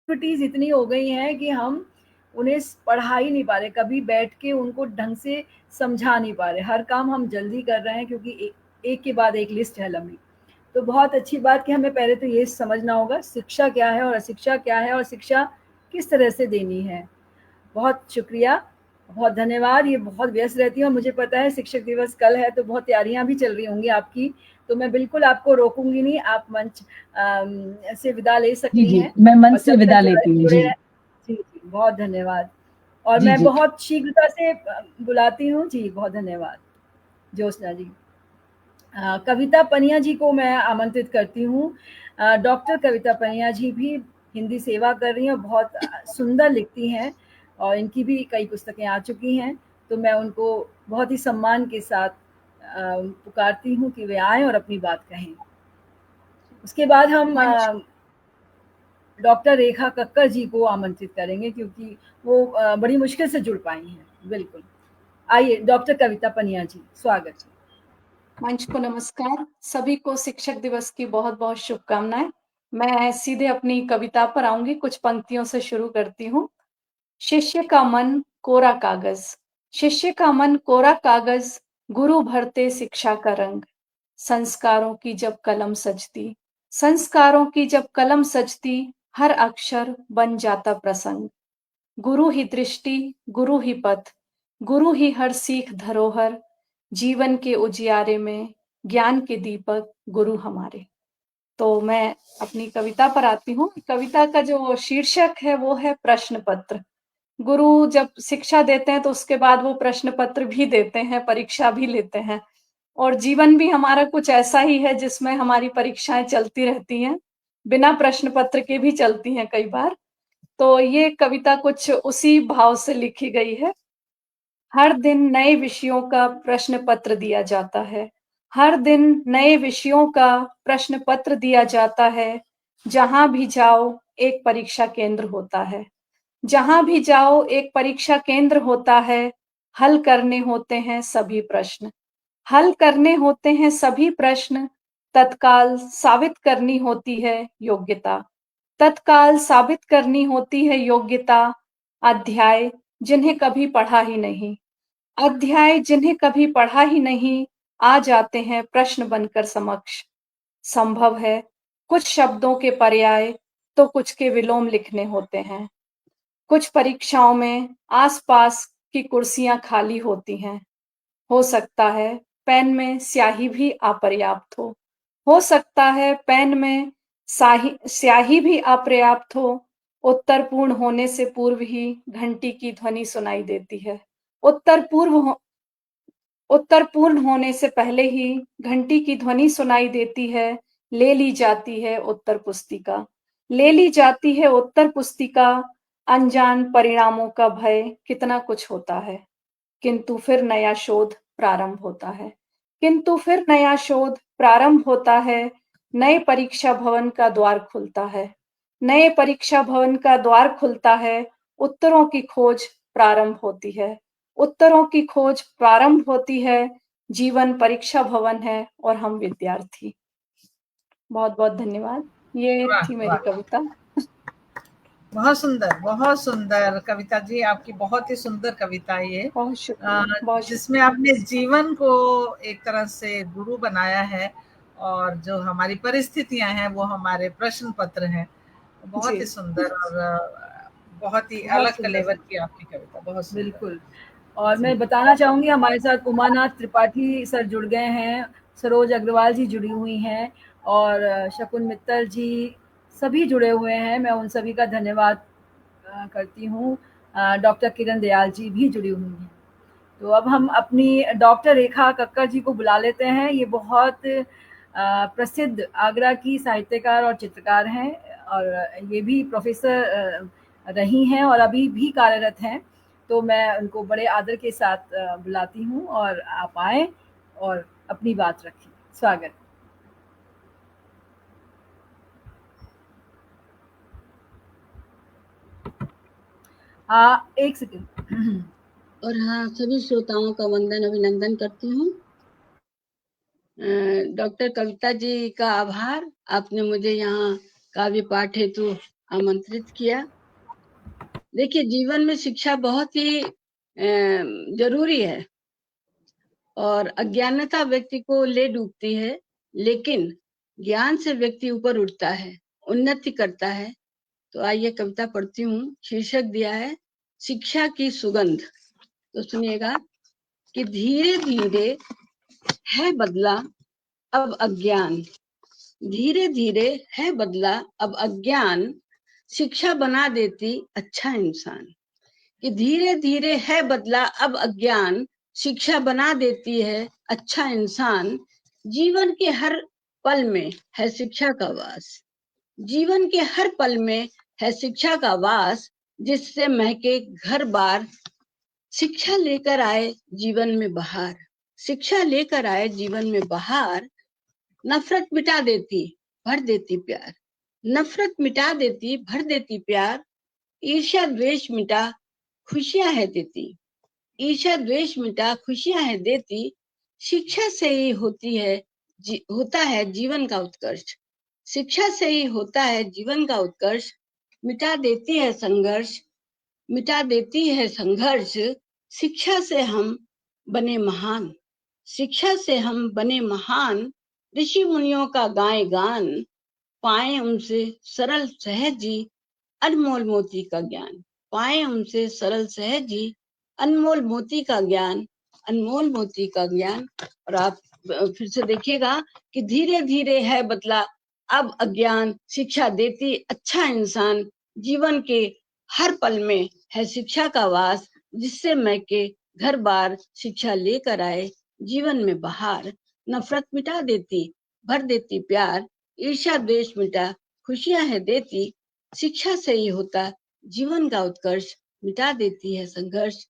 इतनी हो गई हैं कि हम उन्हें पढ़ा ही नहीं पा रहे, कभी बैठ के उनको ढंग से समझा नहीं पा रहे। हर काम हम जल्दी कर रहे हैं क्योंकि एक के बाद एक लिस्ट है लंबी। तो बहुत अच्छी बात कि हमें पहले तो ये समझना होगा शिक्षा क्या है और अशिक्षा क्या है और शिक्षा किस तरह से देनी है। बहुत शुक्रिया, बहुत धन्यवाद। ये बहुत व्यस्त रहती हूँ, मुझे पता है शिक्षक दिवस कल है तो बहुत तैयारियां भी चल रही होंगी आपकी, तो मैं बिल्कुल आपको रोकूंगी नहीं, आप मंच से विदा ले सकती हैं। मैं मंच से विदा लेती हूँ। जी जी, बहुत धन्यवाद। और मैं बहुत शीघ्रता से बुलाती हूँ। जी बहुत धन्यवाद ज्योत्सना जी। कविता पनिया जी को मैं आमंत्रित करती हूँ। डॉक्टर कविता पनिया जी भी हिंदी सेवा कर रही हैं और बहुत सुंदर लिखती हैं और इनकी भी कई पुस्तकें आ चुकी हैं, तो मैं उनको बहुत ही सम्मान के साथ पुकारती हूँ कि वे आएं और अपनी बात कहें। उसके बाद हम डॉक्टर रेखा कक्कर जी को आमंत्रित करेंगे क्योंकि वो बड़ी मुश्किल से जुड़ पाई हैं। बिल्कुल, आइए डॉक्टर कविता पनिया जी, स्वागत है। मंच को नमस्कार। सभी को शिक्षक दिवस की बहुत बहुत शुभकामनाएं। मैं सीधे अपनी कविता पर आऊंगी, कुछ पंक्तियों से शुरू करती हूँ। शिष्य का मन कोरा कागज, शिष्य का मन कोरा कागज, गुरु भरते शिक्षा का रंग। संस्कारों की जब कलम सजती, संस्कारों की जब कलम सजती, हर अक्षर बन जाता प्रसंग। गुरु ही दृष्टि, गुरु ही पथ, गुरु ही हर सीख धरोहर, जीवन के उजियारे में ज्ञान के दीपक गुरु हमारे। तो मैं अपनी कविता पर आती हूँ। कविता का जो शीर्षक है वो है प्रश्न पत्र। गुरु जब शिक्षा देते हैं तो उसके बाद वो प्रश्न पत्र भी देते हैं, परीक्षा भी लेते हैं, और जीवन भी हमारा कुछ ऐसा ही है जिसमें हमारी परीक्षाएं चलती रहती हैं, बिना प्रश्न पत्र के भी चलती हैं कई बार। तो ये कविता कुछ उसी भाव से लिखी गई है। हर दिन नए विषयों का प्रश्न पत्र दिया जाता है, हर दिन नए विषयों का प्रश्न पत्र दिया जाता है। जहां भी जाओ एक परीक्षा केंद्र होता है, जहां भी जाओ एक परीक्षा केंद्र होता है। हल करने होते हैं सभी प्रश्न, हल करने होते हैं सभी प्रश्न। तत्काल साबित करनी होती है योग्यता, तत्काल साबित करनी होती है योग्यता। अध्याय जिन्हें कभी पढ़ा ही नहीं, अध्याय जिन्हें कभी पढ़ा ही नहीं, आ जाते हैं प्रश्न बनकर समक्ष। संभव है कुछ शब्दों के पर्याय तो कुछ के विलोम लिखने होते हैं। कुछ परीक्षाओं में आसपास की कुर्सियां खाली होती हैं। हो सकता है पेन में स्याही भी अपर्याप्त हो सकता है पेन में स्याही भी अपर्याप्त हो। उत्तर पूर्ण होने से पूर्व ही घंटी की ध्वनि सुनाई देती है। उत्तर पूर्ण होने से पहले ही घंटी की ध्वनि सुनाई देती है। ले ली जाती है उत्तर पुस्तिका, ले ली जाती है उत्तर पुस्तिका। अनजान परिणामों का भय कितना कुछ होता है, किंतु फिर नया शोध प्रारंभ होता है, किंतु फिर नया शोध प्रारंभ होता है। नए परीक्षा भवन का द्वार खुलता है, नए परीक्षा भवन का द्वार खुलता है। उत्तरों की खोज प्रारंभ होती है, उत्तरों की खोज प्रारंभ होती है। जीवन परीक्षा भवन है और हम विद्यार्थी। बहुत बहुत धन्यवाद। ये थी मेरी कविता। बहुत सुंदर कविता जी, आपकी बहुत ही सुंदर कविता है ये, जिसमें आपने जीवन को एक तरह से गुरु बनाया है और जो हमारी परिस्थितियां हैं वो हमारे प्रश्न पत्र हैं। बहुत ही सुंदर और बहुत ही अलग कलेवर की आपकी कविता, बहुत सुंदर। बिल्कुल। और मैं बताना चाहूंगी हमारे साथ उमानाथ त्रिपाठी सर जुड़ गए हैं, सरोज अग्रवाल जी जुड़ी हुई हैं और शकुन मित्तल जी सभी जुड़े हुए हैं। मैं उन सभी का धन्यवाद करती हूँ। डॉक्टर किरण दयाल जी भी जुड़ी हुई हैं। तो अब हम अपनी डॉक्टर रेखा कक्कर जी को बुला लेते हैं। ये बहुत प्रसिद्ध आगरा की साहित्यकार और चित्रकार हैं और ये भी प्रोफेसर रही हैं और अभी भी कार्यरत हैं। तो मैं उनको बड़े आदर के साथ बुलाती हूँ और आप आए और अपनी बात रखें। स्वागत। एक सेकंड। और हाँ, सभी श्रोताओं का वंदन अभिनंदन करती हूँ। डॉक्टर कविता जी का आभार, आपने मुझे यहाँ काव्य पाठ हेतु आमंत्रित किया। देखिए, जीवन में शिक्षा बहुत ही जरूरी है और अज्ञानता व्यक्ति को ले डूबती है, लेकिन ज्ञान से व्यक्ति ऊपर उठता है, उन्नति करता है। तो आइए कविता पढ़ती हूँ। शीर्षक दिया है शिक्षा की सुगंध। तो सुनिएगा कि धीरे धीरे है बदला अब अज्ञान, धीरे धीरे है बदला अब अज्ञान, शिक्षा बना देती अच्छा इंसान। कि धीरे धीरे है बदला अब अज्ञान, शिक्षा बना देती है अच्छा इंसान। जीवन के हर पल में है शिक्षा का वास, जीवन के हर पल में है शिक्षा का वास, जिससे महके घर बार। शिक्षा लेकर आए जीवन में बहार, शिक्षा लेकर आए जीवन में बहार। नफरत मिटा देती भर देती प्यार, नफरत मिटा देती भर देती प्यार। ईर्ष्या द्वेष मिटा खुशियां है देती, ईर्ष्या द्वेष मिटा खुशियां है देती। शिक्षा से ही होता है जीवन का उत्कर्ष, शिक्षा से ही होता है जीवन का उत्कर्ष। मिटा देती है संघर्ष, मिटा देती है संघर्ष। शिक्षा से हम बने महान, शिक्षा से हम बने महान। ऋषि मुनियों का गाए गान, पाए उनसे सरल सहज जी अनमोल मोती का ज्ञान। पाए उनसे सरल सहज जी अनमोल मोती का ज्ञान, अनमोल मोती का ज्ञान। और आप फिर से देखिएगा कि धीरे धीरे है बदला अब अज्ञान, शिक्षा देती अच्छा इंसान, जीवन के हर पल में है शिक्षा का वास, जिससे मैं के घर बार शिक्षा लेकर आए, जीवन में बहार, नफरत मिटा देती, भर देती प्यार, ईर्ष्या द्वेष मिटा खुशियां है देती, शिक्षा से ही होता जीवन का उत्कर्ष, मिटा देती है संघर्ष।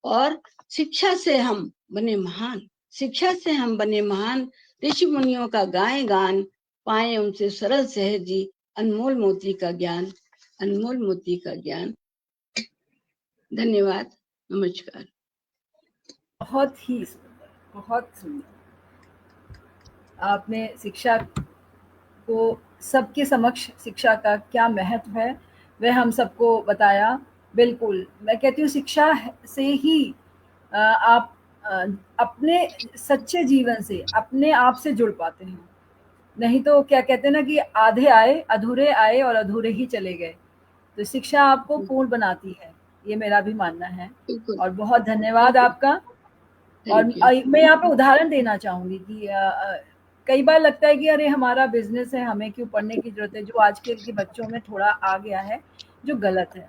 और शिक्षा से हम बने महान, शिक्षा से हम बने महान, ऋषि मुनियों का गाए गान, पाए उनसे सरल सहजी, अनमोल मोती का ज्ञान, अनमोल मोती का ज्ञान। धन्यवाद, नमस्कार। बहुत ही सुंदर, बहुत सुंदर। आपने शिक्षा को, सबके समक्ष शिक्षा का क्या महत्व है वह हम सबको बताया। बिल्कुल, मैं कहती हूँ शिक्षा से ही आप अपने सच्चे जीवन से, अपने आप से जुड़ पाते हैं। नहीं तो क्या कहते हैं ना कि आधे आए और अधूरे ही चले गए। तो शिक्षा आपको पूर्ण बनाती है, ये मेरा भी मानना है। और बहुत धन्यवाद आपका। और मैं यहाँ पे उदाहरण देना चाहूंगी कि कई बार लगता है कि अरे हमारा बिजनेस है, हमें क्यों पढ़ने की जरूरत है, जो आजकल के बच्चों में थोड़ा आ गया है, जो गलत है।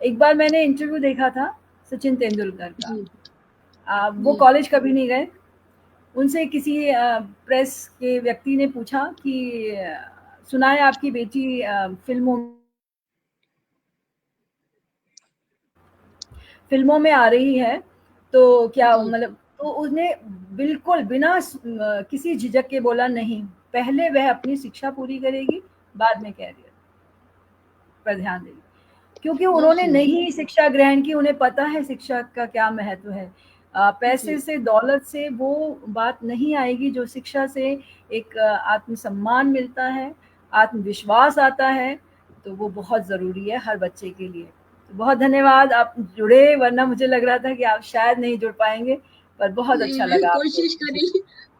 एक बार मैंने इंटरव्यू देखा था सचिन तेंदुलकर का। वो कॉलेज कभी नहीं गए। उनसे किसी प्रेस के व्यक्ति ने पूछा कि सुना है आपकी बेटी फिल्मों में आ रही है, तो क्या मतलब, तो उसने बिल्कुल बिना किसी झिझक के बोला नहीं, पहले वह अपनी शिक्षा पूरी करेगी, बाद में कैरियर पर ध्यान देगी। क्योंकि उन्होंने नहीं शिक्षा ग्रहण की, उन्हें पता है शिक्षा का क्या महत्व है। पैसे से, दौलत से वो बात नहीं आएगी जो शिक्षा से एक आत्मसम्मान मिलता है, आत्मविश्वास आता है, तो वो बहुत ज़रूरी है हर बच्चे के लिए। तो बहुत धन्यवाद, आप जुड़े, वरना मुझे लग रहा था कि आप शायद नहीं जुड़ पाएंगे, पर बहुत अच्छा लगा। कोशिश करी,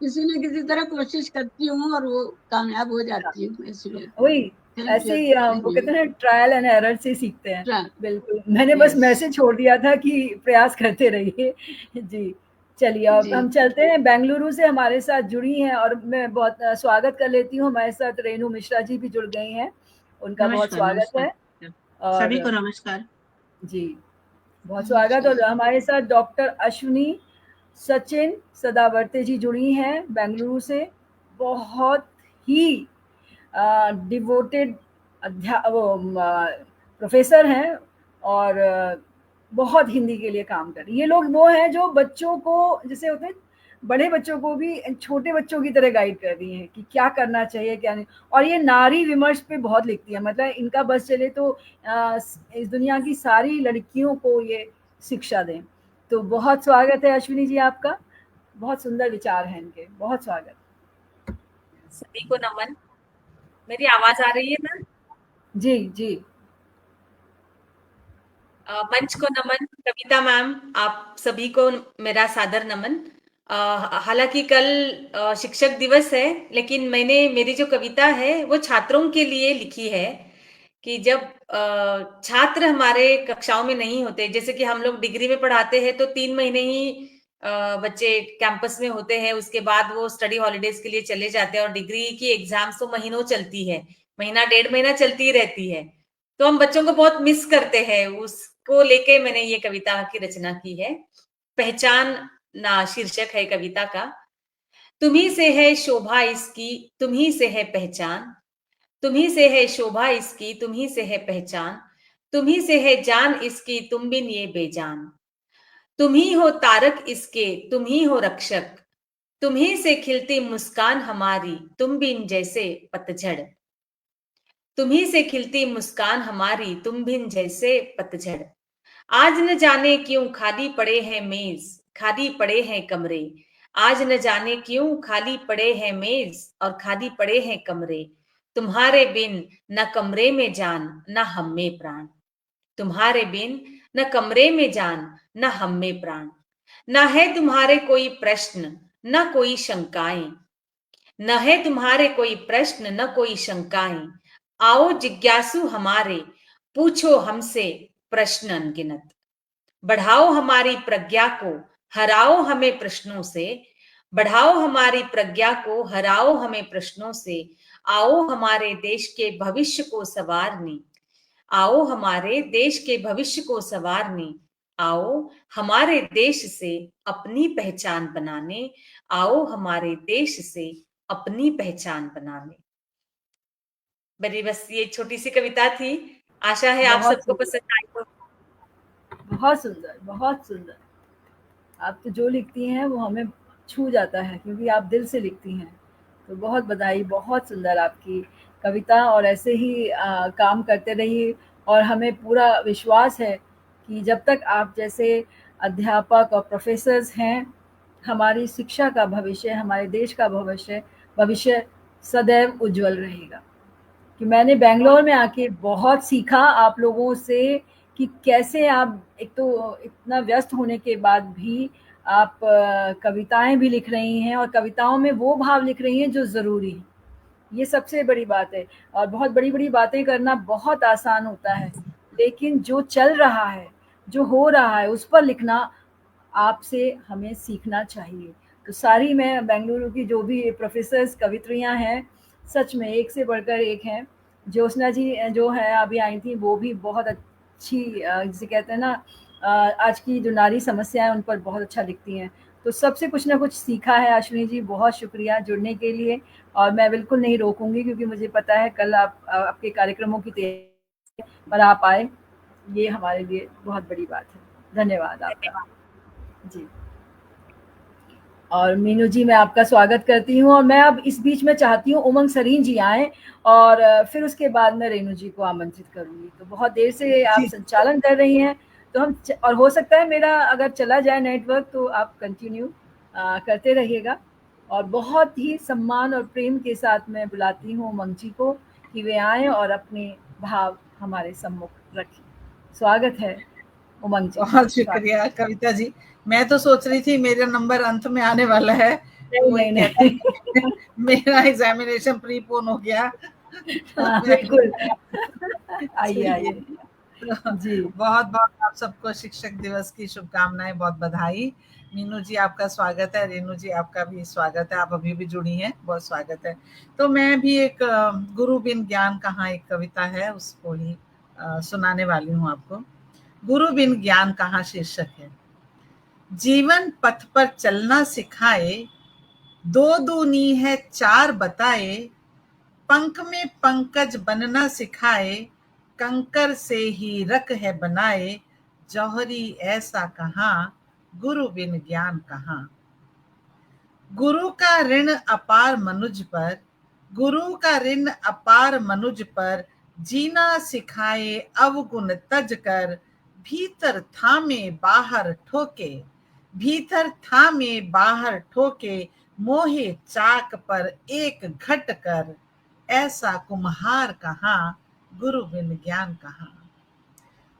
किसी न किसी तरह कोशिश करती हूँ और वो कामयाब हो जाती हूँ, इसलिए वही ऐसे ही वो कहते हैं ट्रायल एंड एरर से सीखते हैं। बिल्कुल, मैंने बस मैसेज छोड़ दिया था कि प्रयास करते रहिए। जी चलिए, अब हम चलते हैं। बेंगलुरु से हमारे साथ जुड़ी हैं और मैं बहुत स्वागत कर लेती हूँ। हमारे साथ रेणु मिश्रा जी भी जुड़ गई हैं, उनका बहुत स्वागत है। सभी को नमस्कार जी, बहुत स्वागत। और हमारे साथ डॉक्टर अश्विनी सचिन सदावर्ते जी जुड़ी हैं बेंगलुरु से, बहुत ही डिवोटेड प्रोफेसर हैं और बहुत हिंदी के लिए काम कर रही है। ये लोग वो हैं जो बच्चों को, जैसे होते हैं बड़े बच्चों को भी छोटे बच्चों की तरह गाइड कर रही हैं कि क्या करना चाहिए क्या नहीं। और ये नारी विमर्श पे बहुत लिखती है, मतलब इनका बस चले तो इस दुनिया की सारी लड़कियों को ये शिक्षा दें। तो बहुत स्वागत है अश्विनी जी आपका, बहुत सुंदर विचार हैं इनके, बहुत स्वागत। सभी को नमन। मेरी आवाज आ रही है ना? जी जी। मंच को नमन। कविता मैम, आप सभी को मेरा सादर नमन। हालांकि कल शिक्षक दिवस है, लेकिन मैंने मेरी जो कविता है वो छात्रों के लिए लिखी है कि जब छात्र हमारे कक्षाओं में नहीं होते, जैसे कि हम लोग डिग्री में पढ़ाते हैं तो 3 महीने ही बच्चे कैंपस में होते हैं, उसके बाद वो स्टडी हॉलीडेज के लिए चले जाते हैं और डिग्री की एग्जाम्स तो महीनों चलती है, महीना 1.5 महीना चलती ही रहती है, तो हम बच्चों को बहुत मिस करते हैं। उसको लेके मैंने ये कविता की रचना की है। पहचान ना शीर्षक है कविता का। तुम्ही से है शोभा इसकी, तुम्ही से है पहचान, तुम्ही से है शोभा इसकी, तुम्ही से है पहचान, तुम्ही से है जान इसकी, तुम बिन ये बेजान, तुम्ही हो तारक इसके, तुम्ही हो रक्षक, तुम्ही से खिलती मुस्कान हमारी, तुम बिन जैसे पतझड़, तुम्ही से खिलती मुस्कान हमारी, तुम बिन जैसे पतझड़। आज न जाने क्यों खाली पड़े हैं मेज, खाली पड़े हैं कमरे, आज न जाने क्यों खाली पड़े हैं मेज और खाली पड़े हैं कमरे, तुम्हारे बिन न कमरे में जान न हम में प्राण, तुम्हारे बिन न कमरे में जान न हम में प्राण, न है तुम्हारे कोई प्रश्न न कोई शंकाएं, न है तुम्हारे कोई प्रश्न न कोई शंकाएं, आओ जिज्ञासु हमारे, पूछो हमसे प्रश्न अनगिनत, बढ़ाओ हमारी प्रज्ञा को, हराओ हमें प्रश्नों से, बढ़ाओ हमारी प्रज्ञा को, हराओ हमें प्रश्नों से, आओ हमारे देश के भविष्य को संवारने, आओ हमारे देश के भविष्य को संवारने, आओ हमारे देश से अपनी पहचान बनाने, आओ हमारे देश से अपनी पहचान बनाने। बड़ी बस ये छोटी सी कविता थी, आशा है आप सबको पसंद आई हो। बहुत सुंदर, बहुत सुंदर। आप तो जो लिखती हैं वो हमें छू जाता है, क्योंकि आप दिल से लिखती हैं। तो बहुत बधाई, बहुत सुंदर आपकी कविता, और ऐसे ही काम करते रहिए। और हमें पूरा विश्वास है कि जब तक आप जैसे अध्यापक और प्रोफेसर्स हैं, हमारी शिक्षा का भविष्य, हमारे देश का भविष्य सदैव उज्जवल रहेगा। कि मैंने बेंगलोर में आके बहुत सीखा आप लोगों से कि कैसे आप एक तो इतना व्यस्त होने के बाद भी आप कविताएं भी लिख रही हैं, और कविताओं में वो भाव लिख रही हैं जो ज़रूरी है। ये सबसे बड़ी बात है। और बहुत बड़ी-बड़ी बातें करना बहुत आसान होता है, लेकिन जो चल रहा है, जो हो रहा है, उस पर लिखना आपसे हमें सीखना चाहिए। तो सारी मैं बेंगलुरु की जो भी प्रोफेसर्स कवित्रियाँ हैं, सच में एक से बढ़कर एक हैं। ज्योत्सना जी जो हैं अभी आई थी, वो भी बहुत अच्छी जिसे कहते हैं ना, आज की जो नारी समस्याएं उन पर बहुत अच्छा लिखती हैं। तो सबसे कुछ ना कुछ सीखा है। अश्विनी जी बहुत शुक्रिया जुड़ने के लिए, और मैं बिल्कुल नहीं रोकूंगी क्योंकि मुझे पता है कल आपके कार्यक्रमों की तैयारी पर आप आए, ये हमारे लिए बहुत बड़ी बात है। धन्यवाद आपका जी। और मीनू जी मैं आपका स्वागत करती हूँ, और मैं अब इस बीच में चाहती हूँ उमंग सरीन जी आए, और फिर उसके बाद मैं रेणु जी को आमंत्रित करूंगी। तो बहुत देर से आप संचालन कर रही हैं, तो हम और हो सकता है मेरा अगर चला जाए नेटवर्क तो आप कंटिन्यू करते रहिएगा। और बहुत ही सम्मान और प्रेम के साथ मैं बुलाती हूँ उमंग जी को कि वे आए और अपने भाव हमारे सम्मुख रखें। स्वागत है उमंग जी। बहुत शुक्रिया कविता जी। मैं तो सोच रही थी मेरा नंबर अंत में आने वाला है, नहीं। मेरा एग्जामिनेशन प्रीपोन हो गया। बिल्कुल आइए जी। बहुत बहुत आप सबको शिक्षक दिवस की शुभकामनाएं, बहुत बधाई। मीनू जी आपका स्वागत है, रेणु जी आपका भी स्वागत है, आप अभी भी जुड़ी हैं, बहुत स्वागत है। तो मैं भी एक गुरु बिन ज्ञान कहाँ एक कविता है उसको ही सुनाने वाली हूँ आपको। गुरु बिन ज्ञान कहाँ शीर्षक है। जीवन पथ पर चलना सिखाए, दो दूनी है चार बताए, पंख में पंकज बनना सिखाए, कंकर से ही रख है बनाए, जौहरी ऐसा कहाँ, गुरु बिन ज्ञान कहाँ। गुरु का ऋण अपार मनुज पर, गुरु का ऋण अपार मनुज पर, जीना सिखाए अवगुण तज कर, भीतर थामे बाहर ठोके, भीतर थामे बाहर ठोके, मोहे चाक पर एक घट कर, ऐसा कुम्हार कहाँ, गुरु बिन ज्ञान कहाँ।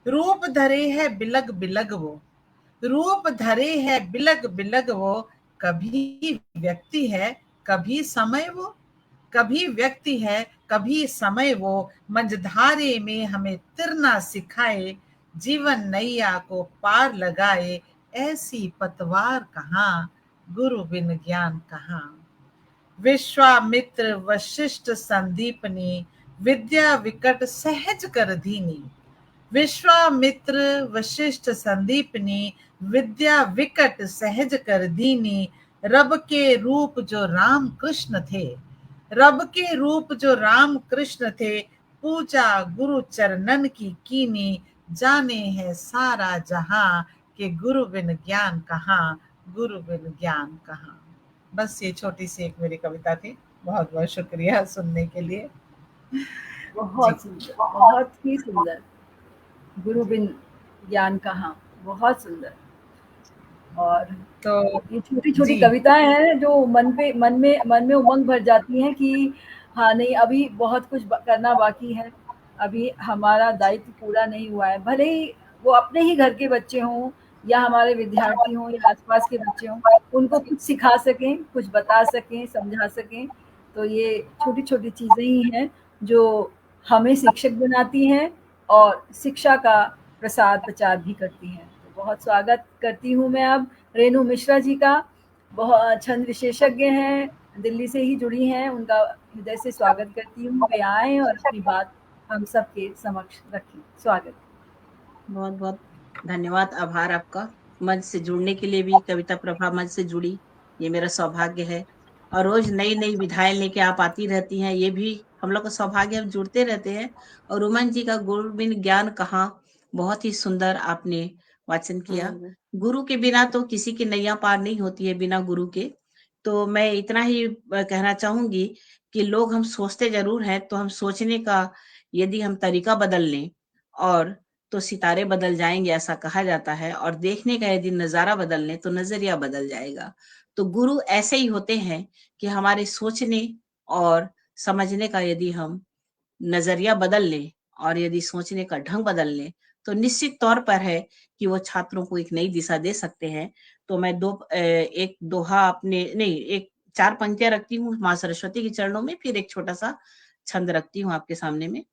रूप धरे है बिलग बिलग वो, रूप धरे है बिलग बिलग वो, कभी व्यक्ति है कभी समय वो, कभी व्यक्ति है कभी समय वो, मंझधारे में हमें तिरना सिखाए, जीवन नैया को पार लगाए, ऐसी पतवार कहाँ, गुरु बिन ज्ञान कहाँ। विश्वामित्र वशिष्ठ संदीपनी, विद्या विकट सहज कर दीनी, विश्वामित्र वशिष्ठ संदीपनी, विद्या विकट सहज कर दीनी, रब के रूप जो राम कृष्ण थे, रब के रूप जो राम कृष्ण थे, पूजा गुरु चरणन की कीनी, जाने है सारा जहां के गुरु बिन ज्ञान कहाँ, गुरु बिन ज्ञान कहाँ। बस ये छोटी सी एक मेरी कविता थी। बहुत बहुत शुक्रिया सुनने के लिए। बहुत सुंदर, बहुत ही सुंदर। गुरु बिन ज्ञान कहाँ, बहुत सुंदर। और तो ये छोटी छोटी कविताएं हैं जो मन में उमंग भर जाती हैं कि हाँ नहीं अभी बहुत कुछ करना बाकी है, अभी हमारा दायित्व पूरा नहीं हुआ है। भले ही वो अपने ही घर के बच्चे हों या हमारे विद्यार्थी हों या आसपास के बच्चे हों, उनको कुछ सिखा सकें, कुछ बता सकें, समझा सकें। तो ये छोटी छोटी चीजें ही हैं जो हमें शिक्षक बनाती हैं और शिक्षा का प्रसार प्रचार भी करती हैं। तो बहुत स्वागत करती हूँ मैं अब रेणु मिश्रा जी का। बहुत छंद विशेषज्ञ हैं, दिल्ली से ही जुड़ी हैं, उनका हृदय से स्वागत करती हूँ। वे आए और अपनी बात हम सबके समक्ष रखें। स्वागत। बहुत बहुत धन्यवाद, आभार आपका मंच से जुड़ने के लिए भी। कविता प्रभा मंच से जुड़ी, ये मेरा सौभाग्य है। और रोज नई नई विधाएं लेके आप आती रहती हैं, ये भी हम लोग का सौभाग्य। हम जुड़ते रहते हैं। और उमन जी का गुरु बिन ज्ञान कहाँ, बहुत ही सुंदर आपने वाचन किया। गुरु के बिना तो किसी की नैया पार नहीं होती है, बिना गुरु के। तो मैं इतना ही कहना चाहूंगी कि लोग हम सोचते जरूर हैं, तो हम सोचने का यदि हम तरीका बदल लें और तो सितारे बदल जाएंगे, ऐसा कहा जाता है। और देखने का यदि नजारा बदल लें तो नजरिया बदल जाएगा। तो गुरु ऐसे ही होते हैं कि हमारे सोचने और समझने का यदि हम नजरिया बदल लें और यदि सोचने का ढंग बदल लें तो निश्चित तौर पर है कि वो छात्रों को एक नई दिशा दे सकते हैं। तो मैं एक दोहा अपने नहीं, एक 4 पंक्तियां रखती हूँ माँ सरस्वती के चरणों में, फिर एक छोटा सा छंद रखती हूँ आपके सामने में।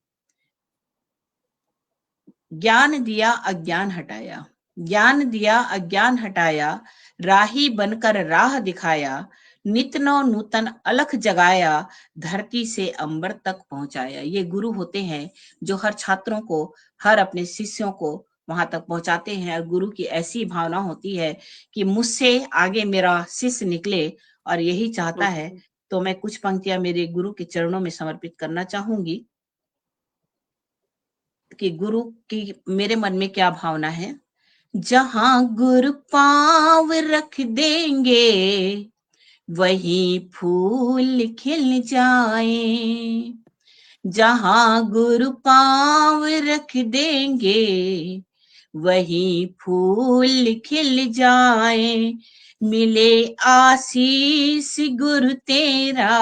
ज्ञान दिया अज्ञान हटाया, ज्ञान दिया अज्ञान हटाया, राही बनकर राह दिखाया, नित नौ नूतन अलख जगाया, धरती से अंबर तक पहुंचाया। ये गुरु होते हैं जो हर छात्रों को, हर अपने शिष्यों को वहां तक पहुंचाते हैं। और गुरु की ऐसी भावना होती है कि मुझसे आगे मेरा शिष्य निकले, और यही चाहता है। तो मैं कुछ पंक्तियां मेरे गुरु के चरणों में समर्पित करना चाहूंगी कि गुरु की मेरे मन में क्या भावना है। जहां गुरु पांव रख देंगे वहीं फूल खिल जाए, जहां गुरु पांव रख देंगे वहीं फूल खिल जाए। मिले आशीष गुरु तेरा,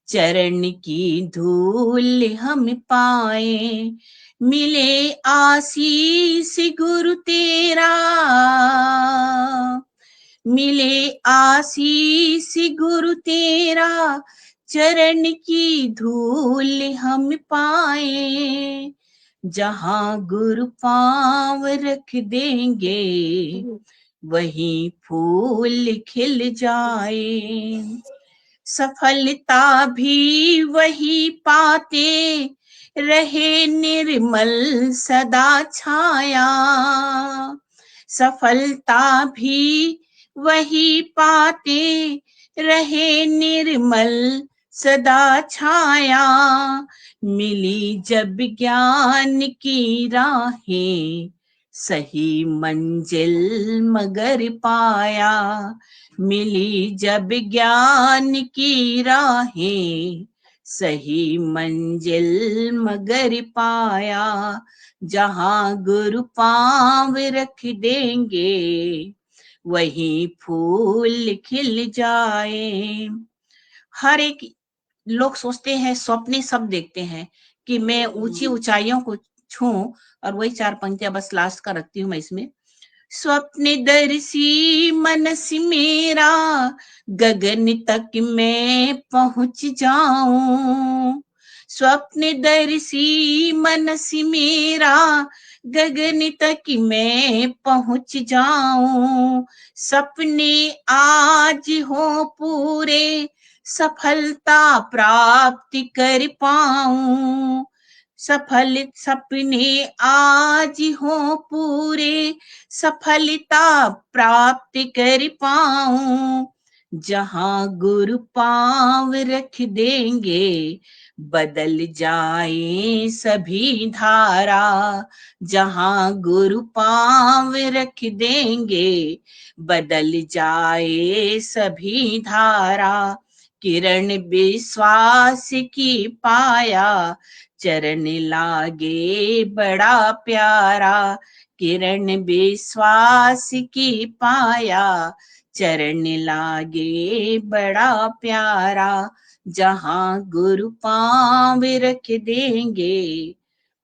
चरण की धूल हम पाए। मिले आशीष गुरु तेरा, मिले आशीष गुरु तेरा, चरण की धूल हम पाए। जहां गुरु पांव रख देंगे वहीं फूल खिल जाए। सफलता भी वही पाते रहे निर्मल सदा छाया, सफलता भी वही पाते रहे निर्मल सदा छाया। मिली जब ज्ञान की राहें, सही मंजिल मगर पाया। मिली जब ज्ञान की राहें, सही मंजिल मगर पाया। जहां गुरु पांव रख देंगे वहीं फूल खिल जाए। हर एक लोग सोचते हैं, स्वप्ने सब देखते हैं कि मैं ऊंची ऊंचाइयों को छूं, और वही 4 पंक्तियां बस लास्ट का रखती हूं मैं इसमें। स्वप्न दर्शी मनस मेरा, गगन तक मैं पहुंच जाऊं। स्वप्न दर्शी मनस मेरा, गगन तक मैं पहुंच जाऊं। सपने आज हो पूरे, सफलता प्राप्त कर पाऊं। सपने आज हो पूरे, सफलता प्राप्त कर पाऊं। जहां गुरु पांव रख देंगे बदल जाए सभी धारा। जहां गुरु पांव रख देंगे बदल जाए सभी धारा। किरण विश्वास की पाया, चरण लागे बड़ा प्यारा। किरण विश्वास की पाया, चरण लागे बड़ा प्यारा। जहां गुरु पांव रख देंगे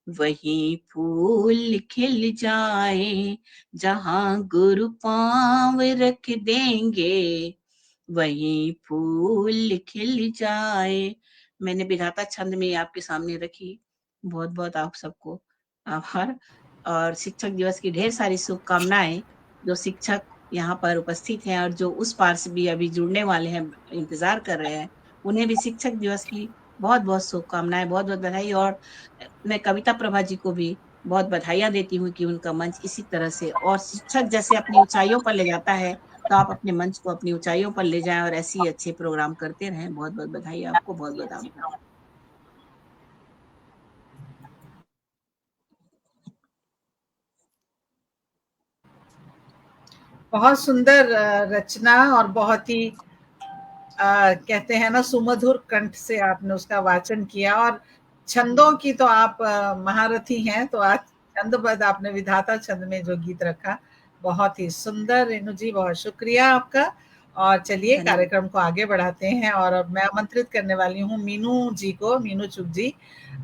वहीं फूल खिल जाए। जहां गुरु पांव रख देंगे वहीं फूल खिल जाए। मैंने विधाता छंद में आपके सामने रखी। बहुत बहुत आप सबको आभार। और शिक्षक दिवस की ढेर सारी शुभकामनाएं। जो शिक्षक यहाँ पर उपस्थित हैं और जो उस पार से भी अभी जुड़ने वाले हैं, इंतजार कर रहे हैं, उन्हें भी शिक्षक दिवस की बहुत बहुत शुभकामनाएं, बहुत बहुत बधाई। और मैं कविता प्रभा जी को भी बहुत बधाइयां देती हूँ कि उनका मंच इसी तरह से, और शिक्षक जैसे अपनी ऊंचाइयों पर ले जाता है, तो आप अपने मंच को अपनी ऊंचाइयों पर ले जाएं और ऐसे ही अच्छे प्रोग्राम करते रहें। बहुत बहुत बधाई आपको, बहुत बहुत आभार। बहुत सुंदर रचना और बहुत ही कहते हैं ना सुमधुर कंठ से आपने उसका वाचन किया। और छंदों की तो आप महारथी हैं, तो आज छंदबद्ध आपने विधाता छंद में जो गीत रखा, बहुत ही सुंदर। रेणु जी बहुत शुक्रिया आपका। और चलिए कार्यक्रम को आगे बढ़ाते हैं, और अब मैं आमंत्रित करने वाली हूँ मीनू जी को। मीनू चुग जी,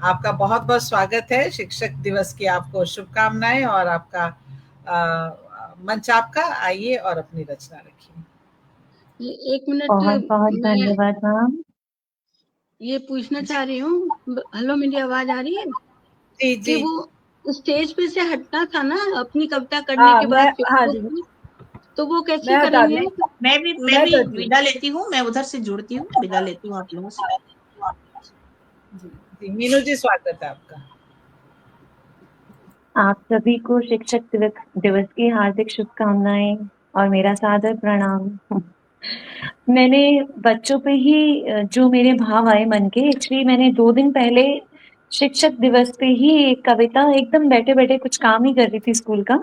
आपका बहुत बहुत स्वागत है। शिक्षक दिवस की आपको शुभकामनाएं, और आपका मंच आपका, आइए और अपनी रचना रखिए। एक मिनट, बहुत बहुत धन्यवाद मैम। ये पूछना चाह रही हूँ, हेलो मेरी आवाज आ रही है? जी जी। कि वो स्टेज पे से हटना था ना अपनी कविता करने के बाद, तो वो कैसे करेंगे? मैं भी विदा लेती हूँ, मैं उधर से जुड़ती हूँ, विदा लेती हूँ आप लोगों से। जी मीनू जी, स्वागत है आपका। आप सभी को शिक्षक दिवस की हार्दिक शुभकामनाएं और मेरा सादर प्रणाम। मैंने बच्चों पे ही जो मेरे भाव आए मन के, एक्चुअली मैंने 2 दिन पहले शिक्षक दिवस पे ही एक कविता, एकदम बैठे बैठे कुछ काम ही कर रही थी स्कूल का,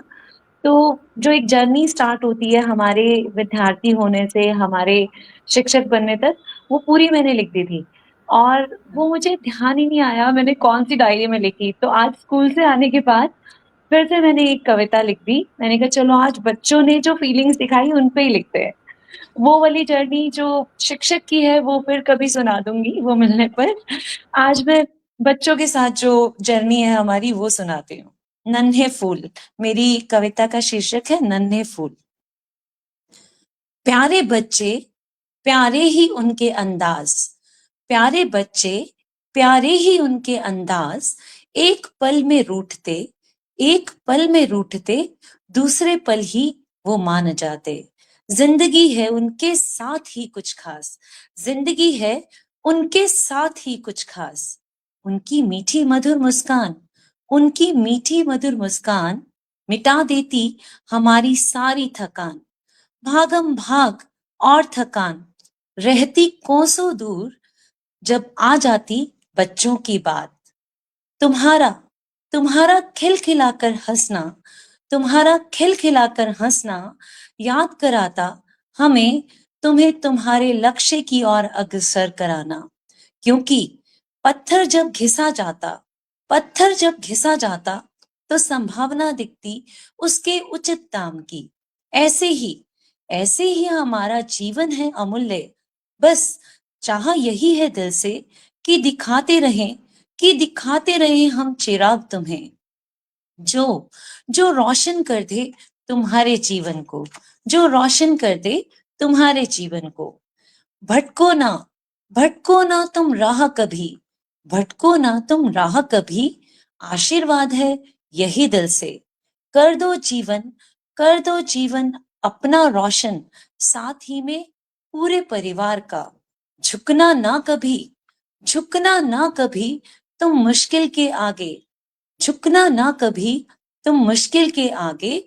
तो जो एक जर्नी स्टार्ट होती है हमारे विद्यार्थी होने से हमारे शिक्षक बनने तक, वो पूरी मैंने लिख दी थी। और वो मुझे ध्यान ही नहीं आया मैंने कौन सी डायरी में लिखी। तो आज स्कूल से आने के बाद फिर से मैंने एक कविता लिख दी। मैंने कहा चलो आज बच्चों ने जो फीलिंग्स दिखाई उन पे ही लिखते हैं। वो वाली जर्नी जो शिक्षक की है वो फिर कभी सुना दूंगी वो मिलने पर। आज मैं बच्चों के साथ जो जर्नी है हमारी वो सुनाती हूँ। नन्हे फूल, मेरी कविता का शीर्षक है नन्हे फूल। प्यारे बच्चे, प्यारे ही उनके अंदाज, प्यारे बच्चे, प्यारे ही उनके अंदाज, एक पल में रूठते, एक पल में रूठते, दूसरे पल ही वो मान जाते। जिंदगी है उनके साथ ही कुछ खास, जिंदगी है उनके साथ ही कुछ खास। उनकी मीठी मधुर मुस्कान, उनकी मीठी मधुर मुस्कान मिटा देती हमारी सारी थकान। भागम भाग और थकान रहती कोसों दूर, जब आ जाती बच्चों की बात। तुम्हारा तुम्हारा खिलखिलाकर हंसना, तुम्हारा खिलखिलाकर हंसना याद कराता हमें तुम्हें तुम्हारे लक्ष्य की ओर अग्रसर कराना। क्योंकि पत्थर जब घिसा जाता, पत्थर जब घिसा जाता, तो संभावना दिखती उसके उचित दाम की। ऐसे ही हमारा जीवन है अमूल्य। बस चाहा यही है दिल से कि दिखाते रहें हम चिराग तुम्हें, जो रोशन कर दे तुम्हारे जीवन को, जो रोशन कर दे तुम्हारे जीवन को। भटको ना तुम राह कभी, भटको ना तुम राह कभी, आशीर्वाद है यही दिल से। कर दो जीवन अपना रोशन, साथ ही में पूरे परिवार का। झुकना ना कभी तुम मुश्किल के आगे, झुकना ना कभी तुम मुश्किल के आगे।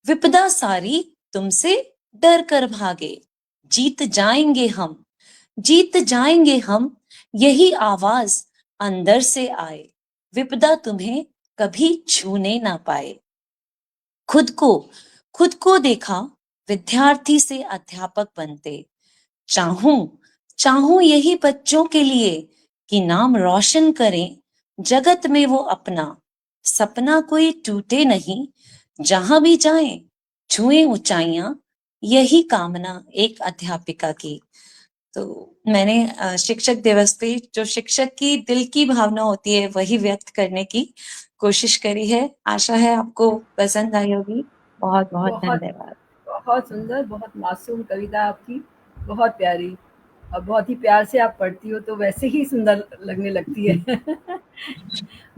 विपदा सारी तुमसे डर कर भागे। जीत जाएंगे हम, यही आवाज अंदर से आए। विपदा तुम्हें कभी छूने ना पाए। खुद को देखा विद्यार्थी से अध्यापक बनते। चाहूं यही बच्चों के लिए कि नाम रोशन करें जगत में वो अपना। सपना कोई टूटे नहीं, जहां भी जाएं छुएं ऊंचाइयां, यही कामना एक अध्यापिका की। तो मैंने शिक्षक दिवस पे जो शिक्षक की दिल की भावना होती है वही व्यक्त करने की कोशिश करी है। आशा है आपको पसंद आई होगी। बहुत बहुत धन्यवाद। बहुत सुंदर, बहुत मासूम कविता आपकी, बहुत प्यारी, और बहुत ही प्यार से आप पढ़ती हो तो वैसे ही सुंदर लगने लगती है।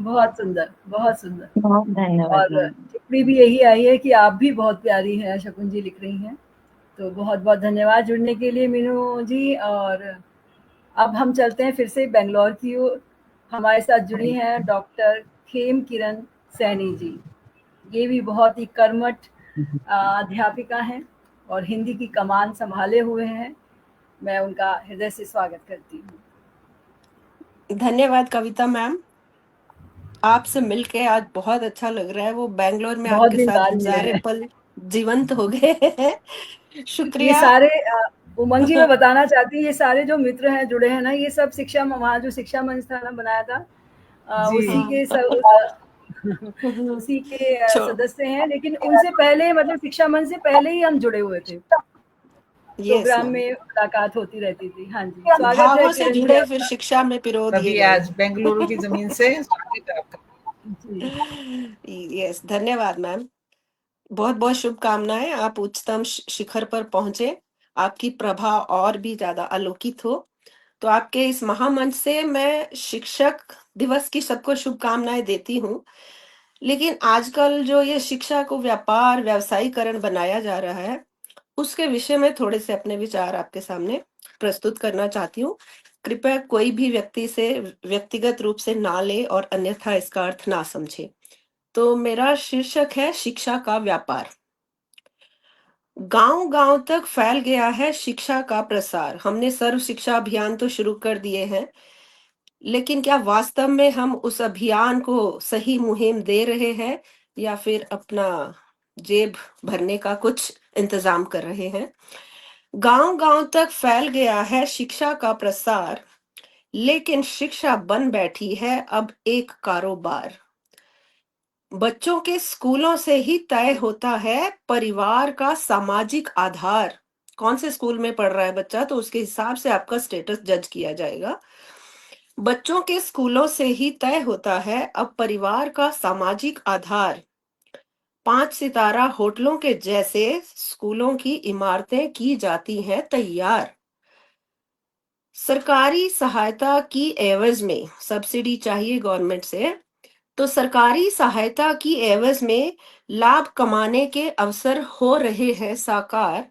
बहुत सुंदर, बहुत सुंदर। बहुत धन्यवाद और मैम। टिप्पणी भी यही आई है कि आप भी बहुत प्यारी हैं, शकुन जी लिख रही हैं। तो बहुत-बहुत धन्यवाद जुड़ने के लिए मीनू जी। और अब हम चलते हैं फिर से बेंगलोर की ओर। हमारे साथ जुड़ी हैं डॉक्टर खेम किरण सैनी जी। ये भी बहुत ही कर्मठ अध्यापिका हैं और हिंदी की कमान संभाले हुए हैं। मैं उनका हृदय से स्वागत करती हूँ। धन्यवाद कविता मैम, आपसे मिलके आज बहुत अच्छा लग रहा है। वो बेंगलोर में बहुत आपके दिन साथ बाद मिले सारे हैं। पल जीवंत हो गए हैं। ये शुक्रिया। सारे उमंग जी मैं बताना चाहती हूँ, ये सारे जो मित्र हैं जुड़े हैं ना, ये सब शिक्षा वहाँ जो शिक्षा मंच था ना बनाया था, जी। उसी के उसी के सदस्य हैं। लेकिन उनसे पहले, मतलब शिक्षा मंच से पहले ही हम जुड़े हुए थे। प्रोग्राम में मुलाकात होती रहती थी। हाँ जी, स्वागत है भावों से किरण जी जुड़े फिर आपका। शिक्षा में पिरो दिए तभी गए। आज बेंगलुरु की जमीन से स्वागत है आपका। यस, धन्यवाद मैम। बहुत बहुत शुभकामनाएं, आप उच्चतम शिखर पर पहुंचे, आपकी प्रभा और भी ज्यादा अलौकिक हो। तो आपके इस महामंच से मैं शिक्षक दिवस की सबको शुभकामनाएं देती हूँ। लेकिन आजकल जो ये शिक्षा को व्यापार व्यवसायीकरण बनाया जा रहा है, उसके विषय में थोड़े से अपने विचार आपके सामने प्रस्तुत करना चाहती हूँ। कृपया कोई भी व्यक्ति से व्यक्तिगत रूप से ना ले और अन्यथा इसका अर्थ ना समझे। तो मेरा शीर्षक है शिक्षा का व्यापार। गांव गांव तक फैल गया है शिक्षा का प्रसार। हमने सर्व शिक्षा अभियान तो शुरू कर दिए हैं, लेकिन क्या वास्तव में हम उस अभियान को सही मुहिम दे रहे हैं या फिर अपना जेब भरने का कुछ इंतजाम कर रहे हैं? गांव गांव तक फैल गया है शिक्षा का प्रसार, लेकिन शिक्षा बन बैठी है अब एक कारोबार। बच्चों के स्कूलों से ही तय होता है परिवार का सामाजिक आधार। कौन से स्कूल में पढ़ रहा है बच्चा, तो उसके हिसाब से आपका स्टेटस जज किया जाएगा। बच्चों के स्कूलों से ही तय होता है अब परिवार का सामाजिक आधार। 5 सितारा होटलों के जैसे स्कूलों की इमारतें की जाती हैं तैयार। सरकारी सहायता की एवज में सब्सिडी चाहिए गवर्नमेंट से, तो सरकारी सहायता की एवज में लाभ कमाने के अवसर हो रहे हैं साकार।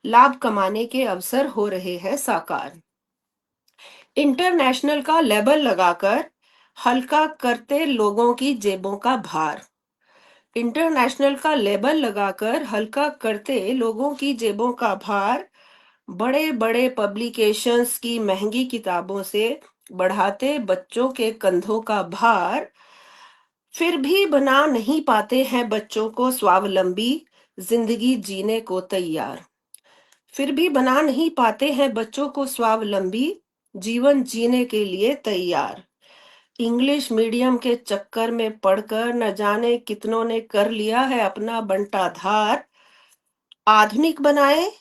लाभ कमाने के अवसर हो रहे हैं साकार। इंटरनेशनल का लेबल लगाकर हल्का करते लोगों की जेबों का भार। इंटरनेशनल का लेबल लगाकर हल्का करते लोगों की जेबों का भार। बड़े बड़े पब्लिकेशंस की महंगी किताबों से बढ़ाते बच्चों के कंधों का भार। फिर भी बना नहीं पाते हैं बच्चों को स्वावलंबी, जिंदगी जीने को तैयार। फिर भी बना नहीं पाते हैं बच्चों को स्वावलंबी, जीवन जीने के लिए तैयार। इंग्लिश मीडियम के चक्कर में पढ़कर न जाने कितनों ने कर लिया है अपना बंटाधार। आधुनिक बनाए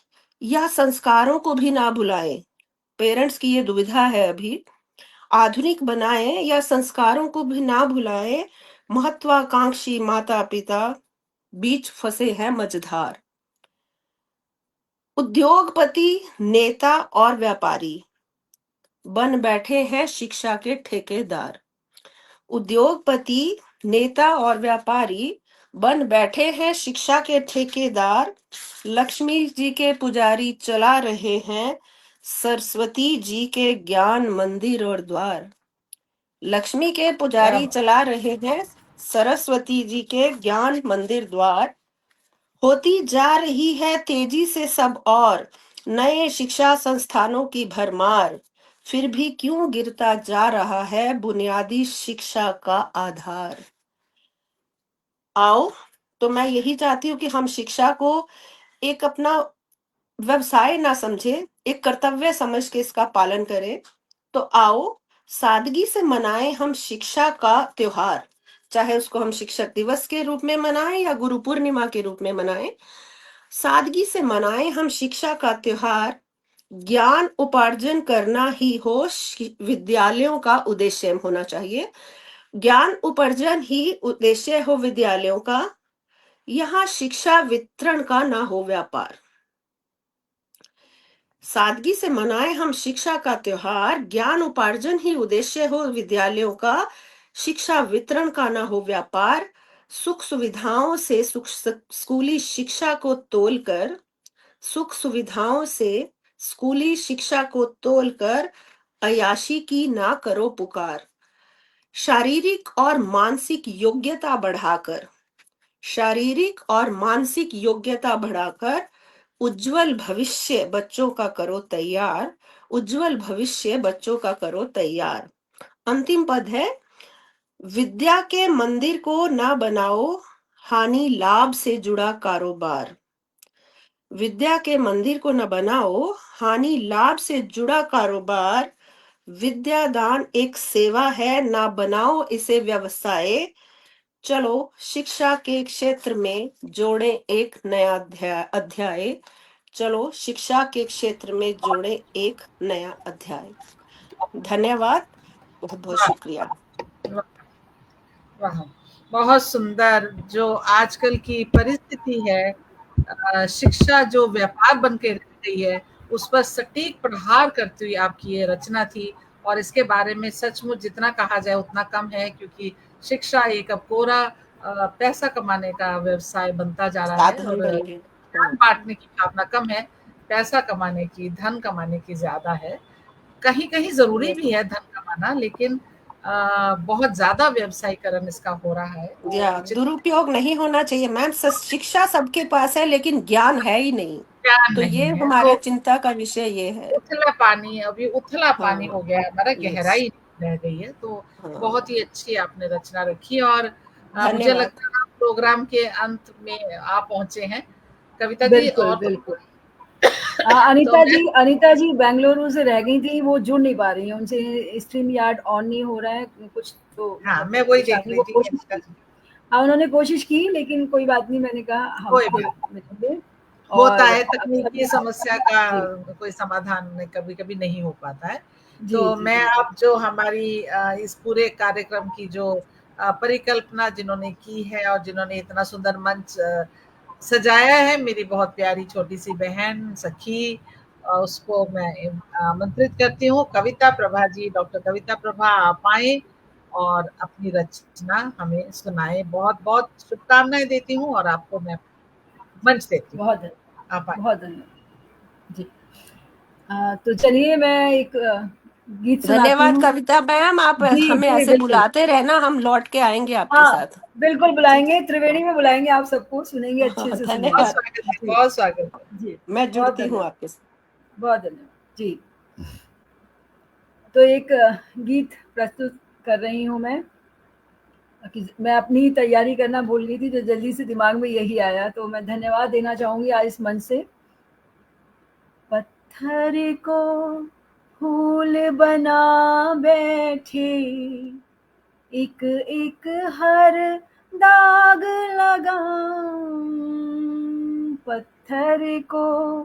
या संस्कारों को भी ना भुलाए, पेरेंट्स की ये दुविधा है अभी। आधुनिक बनाए या संस्कारों को भी ना भुलाए, महत्वाकांक्षी माता पिता बीच फंसे हैं मझधार। उद्योगपति, नेता और व्यापारी बन बैठे हैं शिक्षा के ठेकेदार। उद्योगपति, नेता और व्यापारी बन बैठे हैं शिक्षा के ठेकेदार। लक्ष्मी जी के पुजारी चला रहे हैं सरस्वती जी के ज्ञान मंदिर और द्वार। लक्ष्मी के पुजारी चला रहे हैं सरस्वती जी के ज्ञान मंदिर द्वार। होती जा रही है तेजी से सब और नए शिक्षा संस्थानों की भरमार। फिर भी क्यों गिरता जा रहा है बुनियादी शिक्षा का आधार। आओ, तो मैं यही चाहती हूँ कि हम शिक्षा को एक अपना व्यवसाय ना समझे, एक कर्तव्य समझ के इसका पालन करें। तो आओ सादगी से मनाएं हम शिक्षा का त्योहार, चाहे उसको हम शिक्षक दिवस के रूप में मनाएं या गुरु पूर्णिमा के रूप में मनाएं। सादगी से मनाएं हम शिक्षा का त्योहार। ज्ञान उपार्जन करना ही हो विद्यालयों का उद्देश्य होना चाहिए। ज्ञान उपार्जन ही उद्देश्य हो विद्यालयों का। यहाँ शिक्षा वितरण का ना हो व्यापार। सादगी से मनाएं हम शिक्षा का त्योहार। ज्ञान उपार्जन ही उद्देश्य हो विद्यालयों का। शिक्षा वितरण का ना हो व्यापार, सुख सुविधाओं से स्कूली शिक्षा को तोलकर, सुख सुविधाओं से स्कूली शिक्षा को तोलकर अय्याशी की ना करो पुकार। शारीरिक और मानसिक योग्यता बढ़ाकर, शारीरिक और मानसिक योग्यता बढ़ाकर उज्जवल भविष्य बच्चों का करो तैयार, उज्जवल भविष्य बच्चों का करो तैयार। अंतिम पद है, विद्या के मंदिर को ना बनाओ, हानि लाभ से जुड़ा कारोबार। विद्या के मंदिर को न बनाओ, हानि लाभ से जुड़ा कारोबार। विद्यादान एक सेवा है, ना बनाओ इसे व्यवसाय। चलो शिक्षा के क्षेत्र में जोड़े एक नया अध्याय। चलो शिक्षा के क्षेत्र में जोड़े एक नया अध्याय। धन्यवाद, बहुत बहुत शुक्रिया। वाह, बहुत सुंदर। जो आजकल की परिस्थिति है, शिक्षा जो व्यापार बन के रह गई है, उस पर सटीक प्रहार करती हुई आपकी ये रचना थी। और इसके बारे में सचमुच जितना कहा जाए उतना कम है, क्योंकि शिक्षा एक अब कोरा पैसा कमाने का व्यवसाय बनता जा रहा है और ज्ञान बांटने की भावना कम है, पैसा कमाने की, धन कमाने की ज्यादा है। कहीं कहीं जरूरी भी है धन कमाना, लेकिन बहुत ज्यादा व्यवसायीकरण इसका हो रहा है। दुरुपयोग नहीं होना चाहिए मैम। शिक्षा सबके पास है लेकिन ज्ञान है ही नहीं, तो ये हमारे चिंता का विषय ये है। उथला पानी, अभी उथला पानी हो गया है हमारा, गहराई रह गई है। तो बहुत ही अच्छी आपने रचना रखी। और मुझे लगता है प्रोग्राम के अंत में आप पहुंचे हैं कविता जी। और बिल्कुल अनीता जी बेंगलुरु से रह गई थी, वो जुड़ नहीं पा रही है, उनसे स्ट्रीम यार्ड ऑन नहीं हो रहा है कुछ। तो हाँ, मैं वही देख रही थी। हाँ, उन्होंने कोशिश की लेकिन कोई बात नहीं, मैंने कहा हम होता है, तकनीकी समस्या का कोई समाधान कभी कभी नहीं हो पाता है। तो मैं अब जो हमारी इस पूरे कार्यक्रम की जो परिकल्पना जिन्होंने की है और जिन्होंने इतना सुंदर मंच सजाया है, मेरी बहुत प्यारी छोटी सी बहन सखी, उसको मैं आमंत्रित करती हूँ। कविता प्रभा जी, डॉक्टर कविता प्रभा, आप आए और अपनी रचना हमें सुनाए। बहुत बहुत शुभकामनाएं देती हूँ और आपको मैं मंच देती हूँ। बहुत धन्यवाद जी। तो चलिए मैं एक गीत सुनाती हूँ। धन्यवाद कविता मैम, आप हमें ऐसे बुलाते रहना, हम लौट के आएंगे आपके साथ। बिल्कुल बुलाएंगे, त्रिवेणी में बुलाएंगे, आप सबको सुनेंगे अच्छे से। बहुत स्वागत जी, मैं जुड़ती हूँ आपके साथ। बहुत धन्यवाद जी। तो एक गीत प्रस्तुत कर रही हूँ मैं अपनी तैयारी करना भूल गई थी, जो जल्दी से दिमाग में यही आया, तो मैं धन्यवाद देना चाहूंगी आज इस मंच से। पत्थर को फूल बना बैठे, एक एक हर दाग लगा। पत्थर को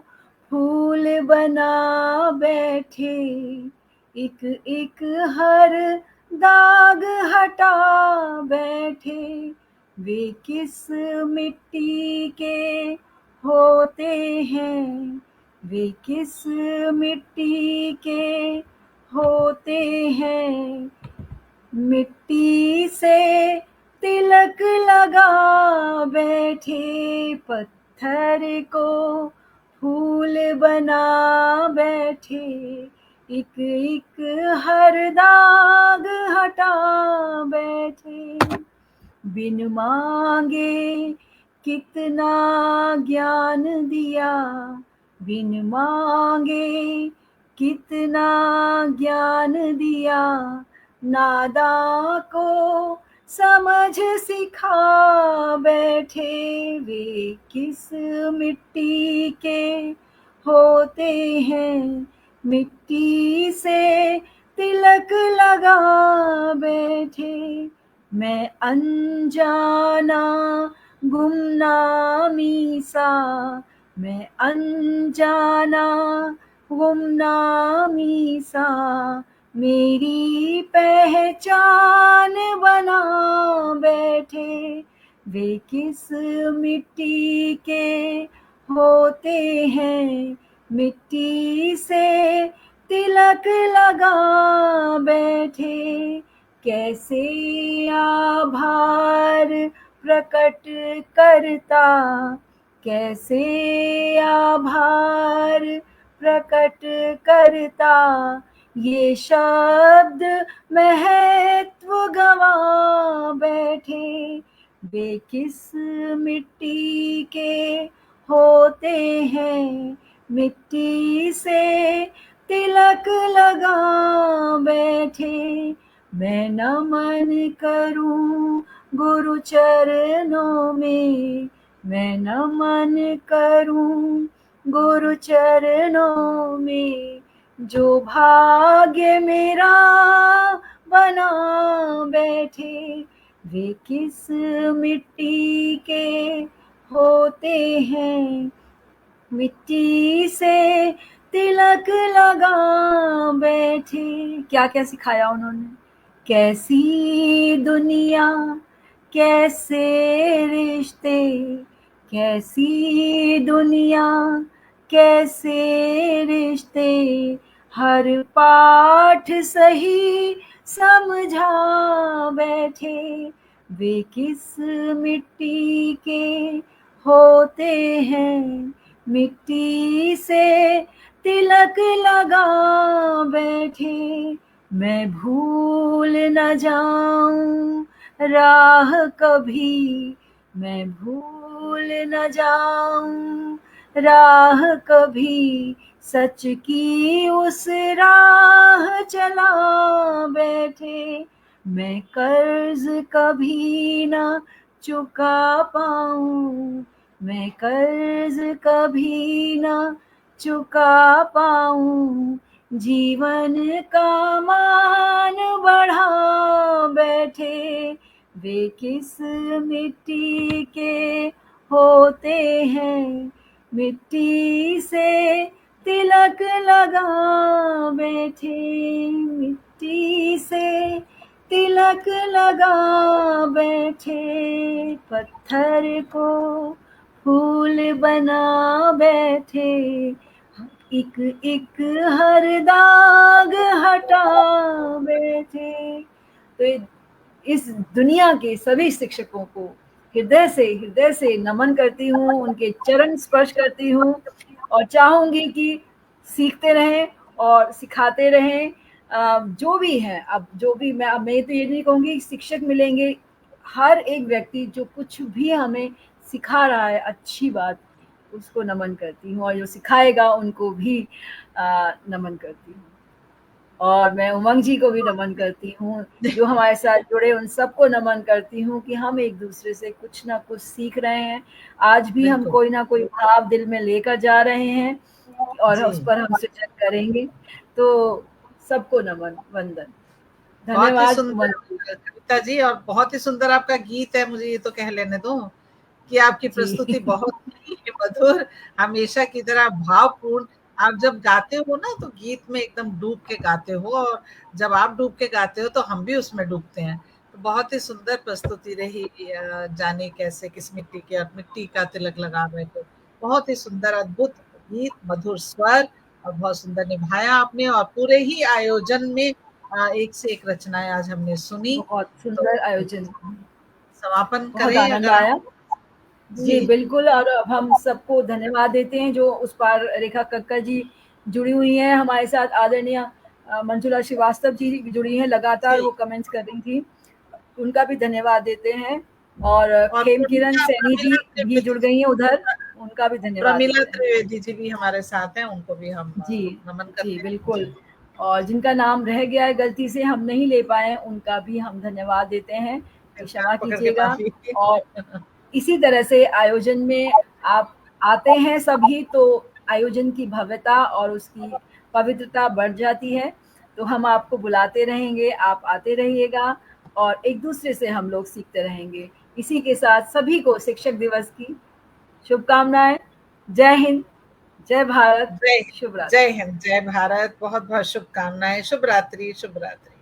फूल बना बैठे, एक एक हर दाग हटा बैठे। वे किस मिट्टी के होते हैं, वे किस मिट्टी के होते हैं। मिट्टी से तिलक लगा बैठे, पत्थर को फूल बना बैठे। एक एक हर दाग हटा बैठे। बिन मांगे कितना ज्ञान दिया, बिन मांगे कितना ज्ञान दिया। नादा को समझ सिखा बैठे, वे किस मिट्टी के होते हैं। मिट्टी से तिलक लगा बैठे। मैं अनजाना गुमनामी सा, मैं अनजाना गुमनामी सा। मेरी पहचान बना बैठे, वे किस मिट्टी के होते हैं। मिट्टी से तिलक लगा बैठे। कैसे आभार प्रकट करता, कैसे आभार प्रकट करता, ये शब्द महत्व गवा बैठे। वे किस मिट्टी के होते हैं, मिट्टी से तिलक लगा बैठे। मैं नमन करूं गुरु चरणों में, मैं नमन करूं गुरु चरणों में। जो भाग्य मेरा बना बैठे, वे किस मिट्टी के होते हैं, मिट्टी से तिलक लगा बैठे। क्या क्या सिखाया उन्होंने। कैसी दुनिया, कैसे रिश्ते, कैसी दुनिया, कैसे रिश्ते, हर पाठ सही समझा बैठे। वे किस मिट्टी के होते हैं, मिट्टी से तिलक लगा बैठे। मैं भूल न जाऊं राह कभी, मैं भूल न जाऊं राह कभी, सच की उस राह चला बैठे। मैं कर्ज कभी ना चुका पाऊं, मैं कर्ज कभी ना चुका पाऊं, जीवन का मान बढ़ा बैठे। वे किस मिट्टी के होते हैं, मिट्टी से तिलक लगा बैठे, मिट्टी से तिलक लगा बैठे। पत्थर को फूल बना बैठे, एक एक हर दाग हटा बैठे। तो इस दुनिया के सभी शिक्षकों को हृदय से नमन करती हूँ, उनके चरण स्पर्श करती हूँ और चाहूंगी कि सीखते रहें और सिखाते रहें। जो भी है, अब जो भी मैं तो ये नहीं कहूँगी शिक्षक मिलेंगे, हर एक व्यक्ति जो कुछ भी हमें सिखा रहा है अच्छी बात, उसको नमन करती हूँ और जो सिखाएगा उनको भी नमन करती हूँ। और मैं उमंग जी को भी नमन करती हूँ, जो हमारे साथ जुड़े उन सबको नमन करती हूँ कि हम एक दूसरे से कुछ ना कुछ सीख रहे हैं। आज भी हम कोई ना कोई भाव दिल में लेकर जा रहे हैं और उस पर हम सृजन करेंगे। तो सबको नमन, वंदन, धन्यवाद कविता जी। और बहुत ही सुंदर आपका गीत है, मुझे ये तो कह लेने दो कि आपकी प्रस्तुति बहुत ही मधुर, हमेशा की तरह भावपूर्ण। आप जब गाते हो ना तो गीत में एकदम डूब के गाते हो, और जब आप डूब के गाते हो तो हम भी उसमें डूबते हैं। तो बहुत ही सुंदर प्रस्तुति रही। जाने कैसे किस मिट्टी के, और मिट्टी का तिलक लगा बैठे, बहुत ही सुंदर अद्भुत गीत, मधुर स्वर, और बहुत सुंदर निभाया आपने। और पूरे ही आयोजन में एक से एक रचनाएं आज हमने सुनी। बहुत सुंदर आयोजन, समापन करें। आनंद आया जी, बिल्कुल। और अब हम सबको धन्यवाद देते हैं जो उस पार रेखा कक्कर जी जुड़ी हुई हैं हमारे साथ, आदरणीय मंजुला श्रीवास्तव जी जुड़ी हैं, लगातार वो कमेंट्स कर रही थी, उनका भी धन्यवाद देते हैं। और खेम किरण सैनी जी भी जुड़ गई हैं उधर, उनका भी धन्यवाद। प्रमिला त्रिवेदी जी भी हमारे साथ हैं, उनको भी हम नमन करते हैं। बिल्कुल। और जिनका नाम रह गया है गलती से हम नहीं ले पाए, उनका भी हम धन्यवाद देते हैं, क्षमा कीजिएगा। और इसी तरह से आयोजन में आप आते हैं सभी, तो आयोजन की भव्यता और उसकी पवित्रता बढ़ जाती है। तो हम आपको बुलाते रहेंगे, आप आते रहिएगा और एक दूसरे से हम लोग सीखते रहेंगे। इसी के साथ सभी को शिक्षक दिवस की शुभकामनाएं। जय हिंद, जय भारत, शुभ रात्रि। जय हिंद, जय भारत, बहुत बहुत शुभकामनाएं। शुभ रात्रि, शुभ रात्रि।